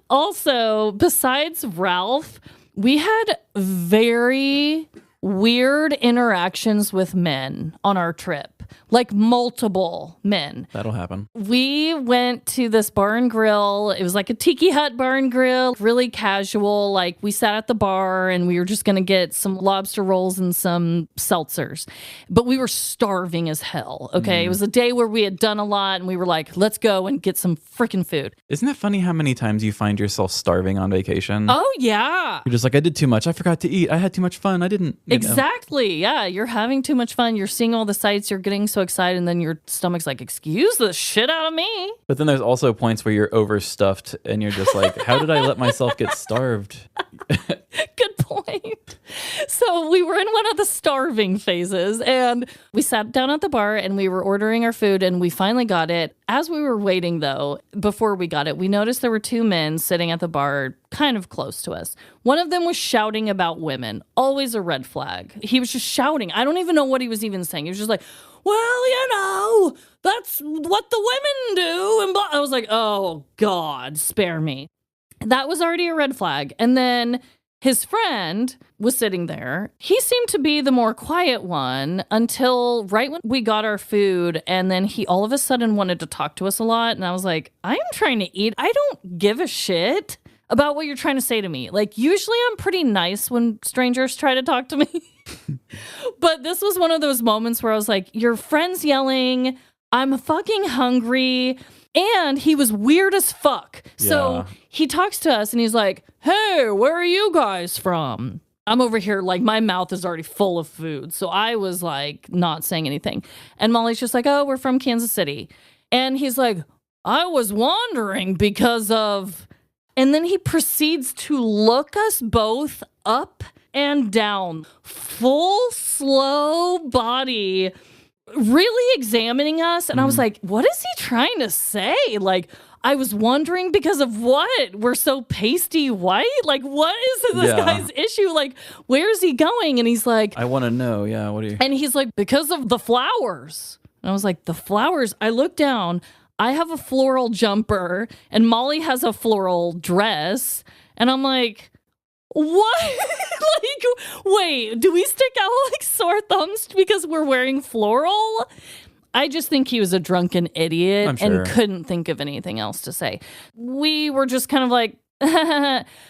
Also, besides Ralph, we had very weird interactions with men on our trip. Like multiple men. That'll happen. We went to this bar and grill. It was like a tiki hut bar and grill, really casual. Like we sat at the bar and we were just going to get some lobster rolls and some seltzers. But we were starving as hell. Okay. It was a day where we had done a lot and we were like, let's go and get some freaking food. Isn't it funny how many times you find yourself starving on vacation? Oh, yeah. You're just like, I did too much. I forgot to eat. I had too much fun. I didn't. Exactly. Yeah. You're having too much fun. You're seeing all the sights. You're getting so excited, and then your stomach's like, excuse the shit out of me. But then there's also points where you're overstuffed and you're just like, how did I let myself get starved? Good point. So we were in one of the starving phases, and we sat down at the bar and we were ordering our food, and we finally got it. As we were waiting, though, before we got it, we noticed there were 2 men sitting at the bar kind of close to us. One of them was shouting about women. Always a red flag. He was just shouting. I don't even know what he was even saying. He was just like, well, you know, that's what the women do. And blah. I was like, oh, God, spare me. That was already a red flag. And then his friend was sitting there. He seemed to be the more quiet one until right when we got our food. And then he all of a sudden wanted to talk to us a lot. And I was like, I am trying to eat. I don't give a shit about what you're trying to say to me. Like, usually I'm pretty nice when strangers try to talk to me. But this was one of those moments where I was like, your friend's yelling, I'm fucking hungry. And he was weird as fuck. Yeah. So he talks to us and he's like, hey, where are you guys from? I'm over here, like, my mouth is already full of food. So I was like, not saying anything. And Molly's just like, oh, we're from Kansas City. And he's like, I was wondering because of... And then he proceeds to look us both up and down, full slow body, really examining us. And I was like, what is he trying to say? Like, I was wondering because of what? We're so pasty white? Like, what is this guy's issue? Like, where's he going? And he's like, I want to know. Yeah, what are you? And he's like, because of the flowers. And I was like, the flowers? I look down. I have a floral jumper and Molly has a floral dress. And I'm like, what? Like, wait, do we stick out like sore thumbs because we're wearing floral? I just think he was a drunken idiot and couldn't think of anything else to say. We were just kind of like,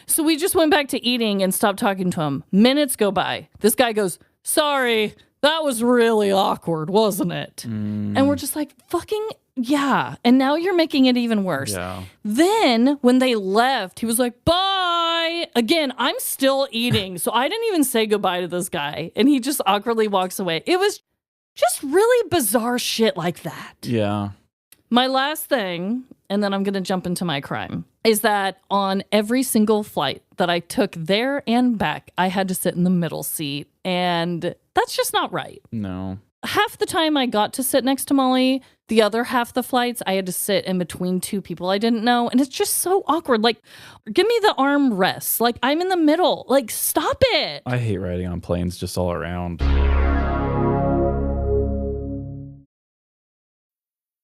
so we just went back to eating and stopped talking to him. Minutes go by. This guy goes, sorry, that was really awkward, wasn't it? And we're just like, fucking yeah. And now you're making it even worse. Yeah. Then when they left, he was like, bye. Again, I'm still eating. So I didn't even say goodbye to this guy. And he just awkwardly walks away. It was just really bizarre shit like that. Yeah. My last thing, and then I'm going to jump into my crime, is that on every single flight that I took there and back, I had to sit in the middle seat. And that's just not right. No. Half the time I got to sit next to Molly, the other half the flights, I had to sit in between two people I didn't know. And it's just so awkward. Like, give me the arm rest. Like, I'm in the middle. Like, stop it. I hate riding on planes just all around.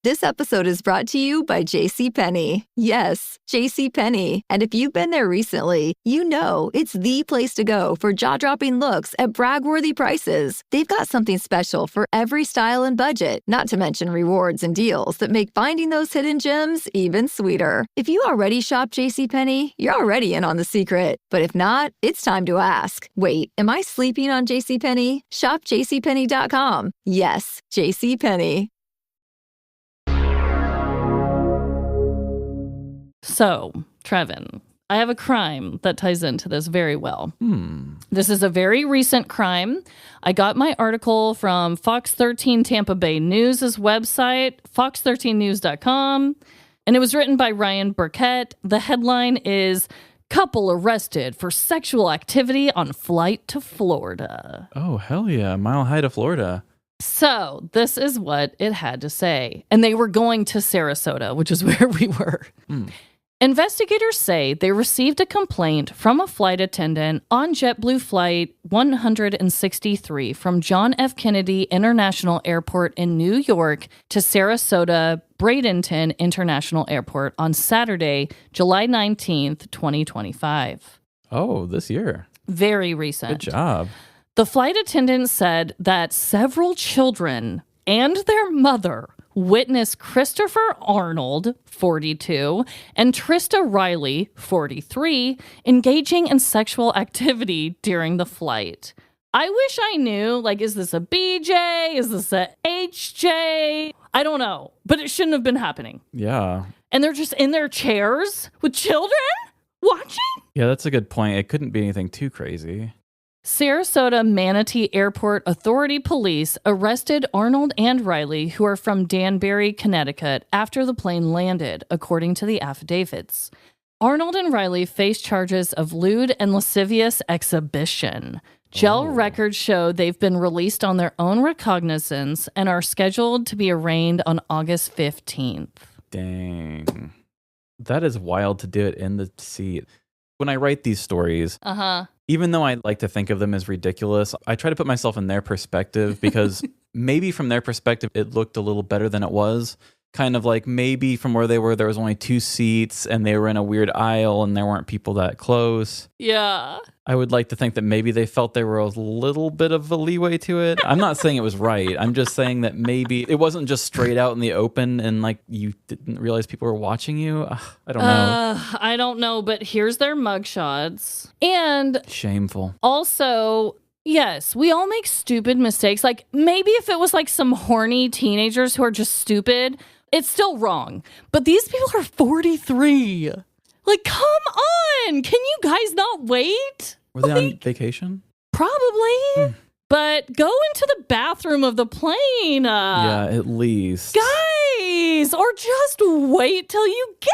This episode is brought to you by JCPenney. Yes, JCPenney. And if you've been there recently, you know it's the place to go for jaw-dropping looks at brag-worthy prices. They've got something special for every style and budget, not to mention rewards and deals that make finding those hidden gems even sweeter. If you already shop JCPenney, you're already in on the secret. But if not, it's time to ask. Wait, am I sleeping on JCPenney? Shop JCPenney.com. Yes, JCPenney. So, Trevin, I have a crime that ties into this very well. This is a very recent crime. I got my article from Fox 13 Tampa Bay News' website, fox13news.com, and it was written by Ryan Burkett. The headline is, Couple Arrested for Sexual Activity on Flight to Florida. Oh, hell yeah. Mile High to Florida. So, this is what it had to say. And they were going to Sarasota, which is where we were. Investigators say they received a complaint from a flight attendant on JetBlue Flight 163 from John F. Kennedy International Airport in New York to Sarasota Bradenton International Airport on Saturday, July 19th, 2025. Oh, this year. Very recent. Good job. The flight attendant said that several children and their mother witnessed Christopher Arnold, 42, and Trista Riley, 43, engaging in sexual activity during the flight. I wish I knew, like, is this a BJ? Is this a HJ? I don't know, but it shouldn't have been happening. Yeah. And they're just in their chairs with children watching? Yeah, that's a good point. It couldn't be anything too crazy. Sarasota Manatee Airport Authority police arrested Arnold and Riley, who are from Danbury, Connecticut, after the plane landed, according to the affidavits. Arnold and Riley face charges of lewd and lascivious exhibition. Jail records show they've been released on their own recognizance and are scheduled to be arraigned on August 15th. Dang. That is wild to do it in the seat. When I write these stories, even though I like to think of them as ridiculous, I try to put myself in their perspective because maybe from their perspective, it looked a little better than it was. Kind of like maybe from where they were, there was only 2 seats and they were in a weird aisle and there weren't people that close. Yeah. I would like to think that maybe they felt there was a little bit of a leeway to it. I'm not saying it was right. I'm just saying that maybe it wasn't just straight out in the open and like you didn't realize people were watching you. I don't know. I don't know, but here's their mugshots. And shameful. Also, yes, we all make stupid mistakes. Like maybe if it was like some horny teenagers who are just stupid, it's still wrong. But these people are 43. Like, come on. Can you guys not wait? Were they on vacation? Probably. But go into the bathroom of the plane. Yeah, at least. Guys, or just wait till you get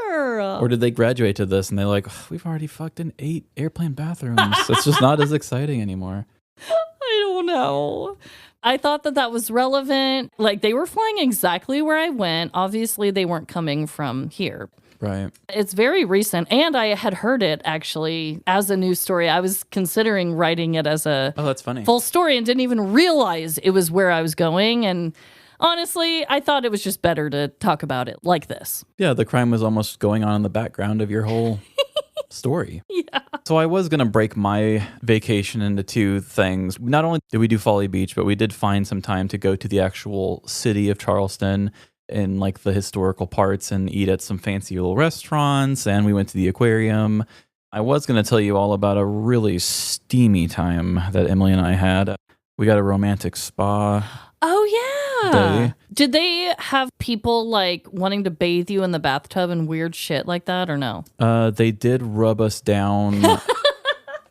there. Or did they graduate to this and they're like, we've already fucked in 8 airplane bathrooms. It's just not as exciting anymore. I don't know. I thought that was relevant. Like, they were flying exactly where I went. Obviously, they weren't coming from here. Right. It's very recent, and I had heard it actually as a news story. I was considering writing it as a that's funny. full story and didn't even realize it was where I was going. And honestly, I thought it was just better to talk about it like this. Yeah, the crime was almost going on in the background of your whole story. Yeah. So I was going to break my vacation into two things. Not only did we do Folly Beach, but we did find some time to go to the actual city of Charleston in like the historical parts and eat at some fancy little restaurants. And we went to the aquarium. I was going to tell you all about a really steamy time that Emily and I had. We got a romantic spa. Oh, yeah. Day. Did they have people like wanting to bathe you in the bathtub and weird shit like that or no? They did rub us down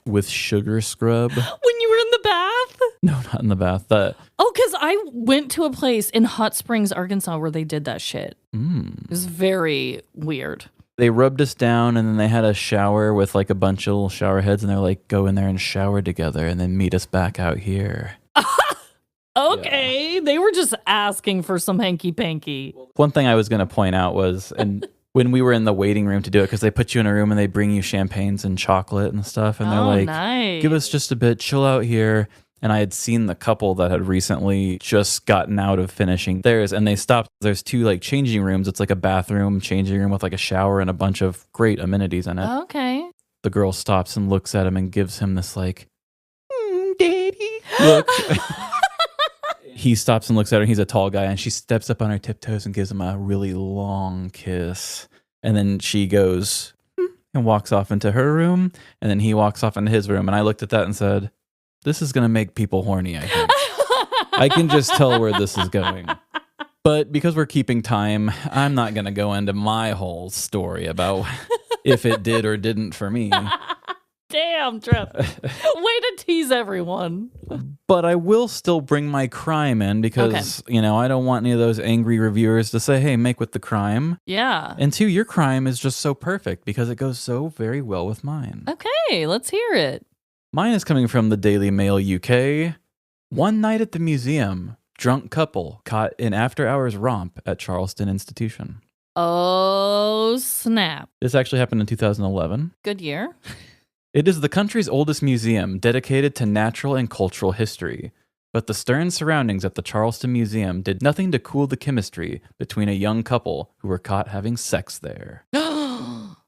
with sugar scrub. When you were in the bath? No, not in the bath. Because I went to a place in Hot Springs, Arkansas where they did that shit. It was very weird. They rubbed us down and then they had a shower with like a bunch of little shower heads and they're like, go in there and shower together and then meet us back out here. Okay, they were just asking for some hanky-panky. One thing I was going to point out was, and when we were in the waiting room to do it, because they put you in a room and they bring you champagnes and chocolate and stuff, and they're like, nice. Give us just a bit, chill out here. And I had seen the couple that had recently just gotten out of finishing theirs, and they stopped. There's two like changing rooms. It's like a bathroom, changing room with like a shower and a bunch of great amenities in it. Okay. The girl stops and looks at him and gives him this like, daddy look. He stops and looks at her. He's a tall guy, and she steps up on her tiptoes and gives him a really long kiss. And then she goes and walks off into her room, and then he walks off into his room. And I looked at that and said, this is going to make people horny, I think. I can just tell where this is going. But because we're keeping time, I'm not going to go into my whole story about if it did or didn't for me. Damn, Trev. Way to tease everyone. But I will still bring my crime in because, you know, I don't want any of those angry reviewers to say, hey, make with the crime. Yeah. And two, your crime is just so perfect because it goes so very well with mine. Okay, let's hear it. Mine is coming from the Daily Mail UK. One night at the museum, drunk couple caught in after-hours romp at Charleston Institution. Oh, snap. This actually happened in 2011. Good year. It is the country's oldest museum dedicated to natural and cultural history, but the stern surroundings at the Charleston Museum did nothing to cool the chemistry between a young couple who were caught having sex there.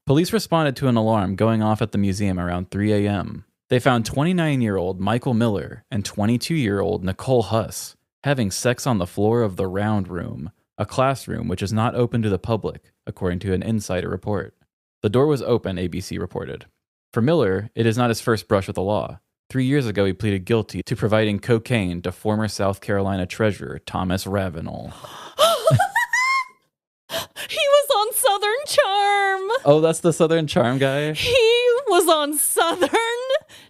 Police responded to an alarm going off at the museum around 3 a.m. They found 29-year-old Michael Miller and 22-year-old Nicole Huss having sex on the floor of the Round Room, a classroom which is not open to the public, according to an insider report. The door was open, ABC reported. For Miller, it is not his first brush with the law. 3 years ago, he pleaded guilty to providing cocaine to former South Carolina Treasurer Thomas Ravenel. He was on Southern Charm. Oh, that's the Southern Charm guy? He was on Southern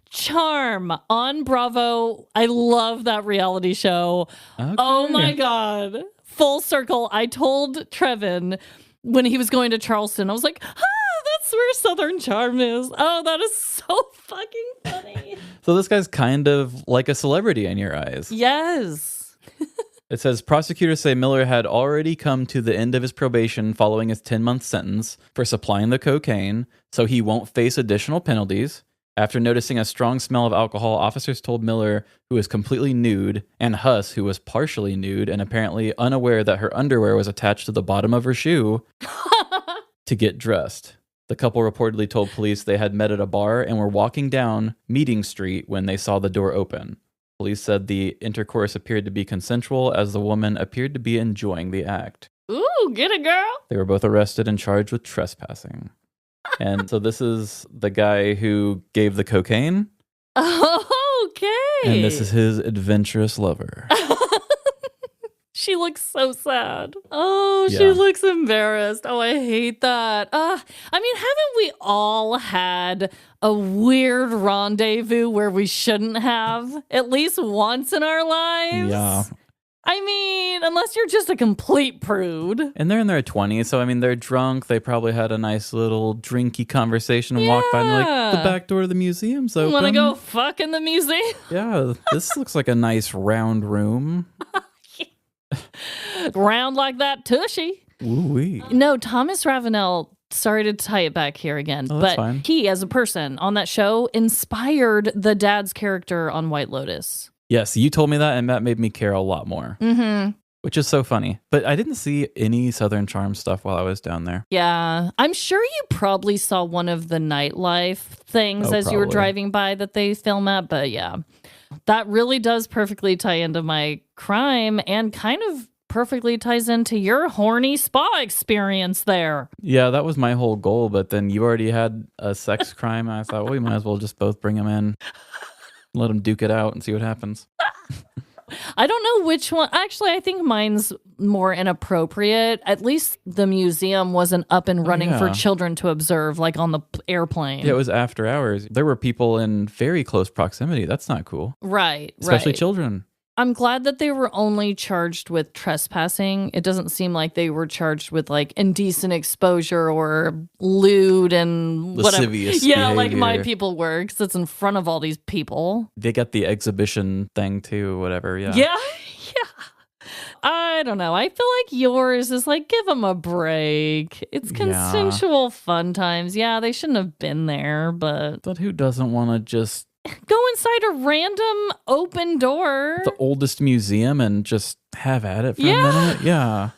Charm on Bravo. I love that reality show. Okay. Oh my God. Full circle. I told Trevin when he was going to Charleston, I was like, that's where Southern Charm is. Oh, that is so fucking funny. So this guy's kind of like a celebrity in your eyes. Yes. It says prosecutors say Miller had already come to the end of his probation following his 10-month sentence for supplying the cocaine, so he won't face additional penalties. After noticing a strong smell of alcohol, officers told Miller, who was completely nude, and Huss, who was partially nude and apparently unaware that her underwear was attached to the bottom of her shoe, to get dressed. The couple reportedly told police they had met at a bar and were walking down Meeting Street when they saw the door open. Police said the intercourse appeared to be consensual as the woman appeared to be enjoying the act. Ooh, get it, girl. They were both arrested and charged with trespassing. And so this is the guy who gave the cocaine. Okay. And this is his adventurous lover. She looks so sad. Oh, Yeah. she looks embarrassed. Oh, I hate that. I mean, haven't we all had a weird rendezvous where we shouldn't have at least once in our lives? Yeah. I mean, unless you're just a complete prude. And they're in their 20s, so I mean, they're drunk. They probably had a nice little drinky conversation and walked by and like, the back door to the museum's open. Want to go fuck in the museum? Yeah, this looks like a nice round room. Round like that tushy. Ooh-wee. No, Thomas Ravenel, sorry to tie it back here again, but fine. He, as a person on that show, inspired the dad's character on White Lotus. Yes, you told me that, and that made me care a lot more. Mm-hmm. Which is so funny. But I didn't see any Southern Charm stuff while I was down there. Yeah. I'm sure you probably saw one of the nightlife things as you were driving by that they film at, but yeah. That really does perfectly tie into my crime and kind of perfectly ties into your horny spa experience there. Yeah, that was my whole goal, but then you already had a sex crime, and I thought, well, we might as well just both bring them in. Let them duke it out and see what happens. I don't know which one. Actually, I think mine's more inappropriate. At least the museum wasn't up and running for children to observe, like on the airplane. Yeah, it was after hours. There were people in very close proximity. That's not cool. Right. Especially children. I'm glad that they were only charged with trespassing. It doesn't seem like they were charged with like indecent exposure or lewd and lascivious whatever. Yeah, behavior. like my people were, because it's in front of all these people. They got the exhibition thing too, whatever. Yeah. Yeah. I don't know. I feel like yours is like, give them a break. It's consensual fun times. Yeah, they shouldn't have been there, but who doesn't want to just go inside a random open door, the oldest museum, and just have at it for a minute? Yeah.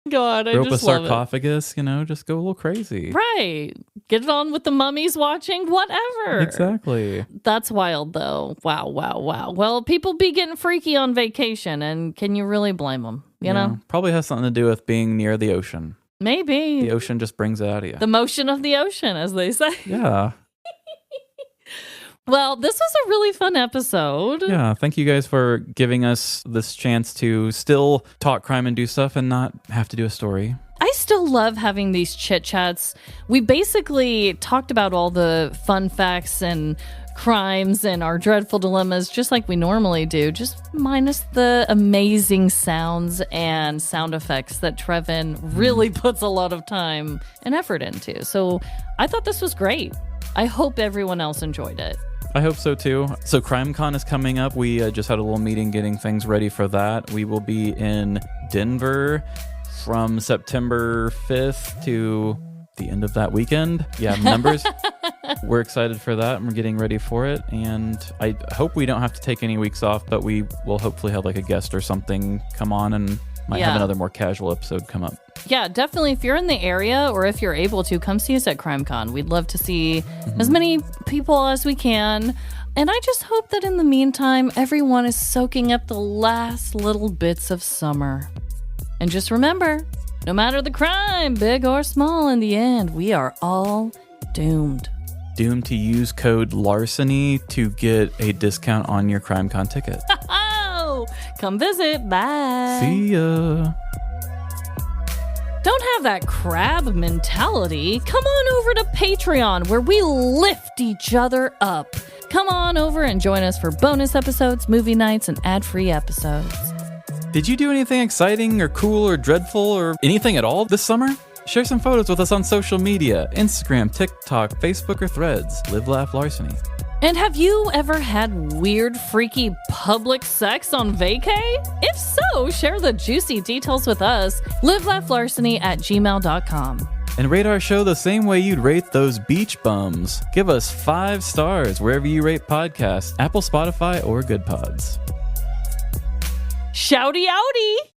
God, I rope just a sarcophagus, just go a little crazy. Right. Get it on with the mummies watching, whatever. Exactly. That's wild, though. Wow. Well, people be getting freaky on vacation, and can you really blame them? You know? Probably has something to do with being near the ocean. Maybe. The ocean just brings it out of you. The motion of the ocean, as they say. Yeah. Well, this was a really fun episode. Yeah, thank you guys for giving us this chance to still talk crime and do stuff and not have to do a story. I still love having these chit chats. We basically talked about all the fun facts and crimes and our dreadful dilemmas just like we normally do, just minus the amazing sounds and sound effects that Trevin really puts a lot of time and effort into. So I thought this was great. I hope everyone else enjoyed it. I hope so too. So CrimeCon is coming up. We just had a little meeting getting things ready for that. We will be in Denver from September 5th to the end of that weekend. Yeah, numbers. We're excited for that, and we're getting ready for it. And I hope we don't have to take any weeks off, but we will hopefully have like a guest or something come on and might have another more casual episode come up. Yeah, definitely. If you're in the area or if you're able to, come see us at CrimeCon. We'd love to see as many people as we can. And I just hope that in the meantime, everyone is soaking up the last little bits of summer. And just remember, no matter the crime, big or small, in the end, we are all doomed. Doomed to use code Larceny to get a discount on your CrimeCon ticket. Come visit. Bye. See ya. Don't have that crab mentality. Come on over to Patreon, where we lift each other up. Come on over and join us for bonus episodes, movie nights, and ad-free episodes. Did you do anything exciting or cool or dreadful or anything at all this summer? Share some photos with us on social media, Instagram, TikTok, Facebook, or Threads. Live, laugh, Larceny. And have you ever had weird, freaky public sex on vacay? If so, share the juicy details with us. livelaughlarceny@gmail.com. And rate our show the same way you'd rate those beach bums. Give us 5 stars wherever you rate podcasts, Apple, Spotify, or Good Pods. Shouty outy!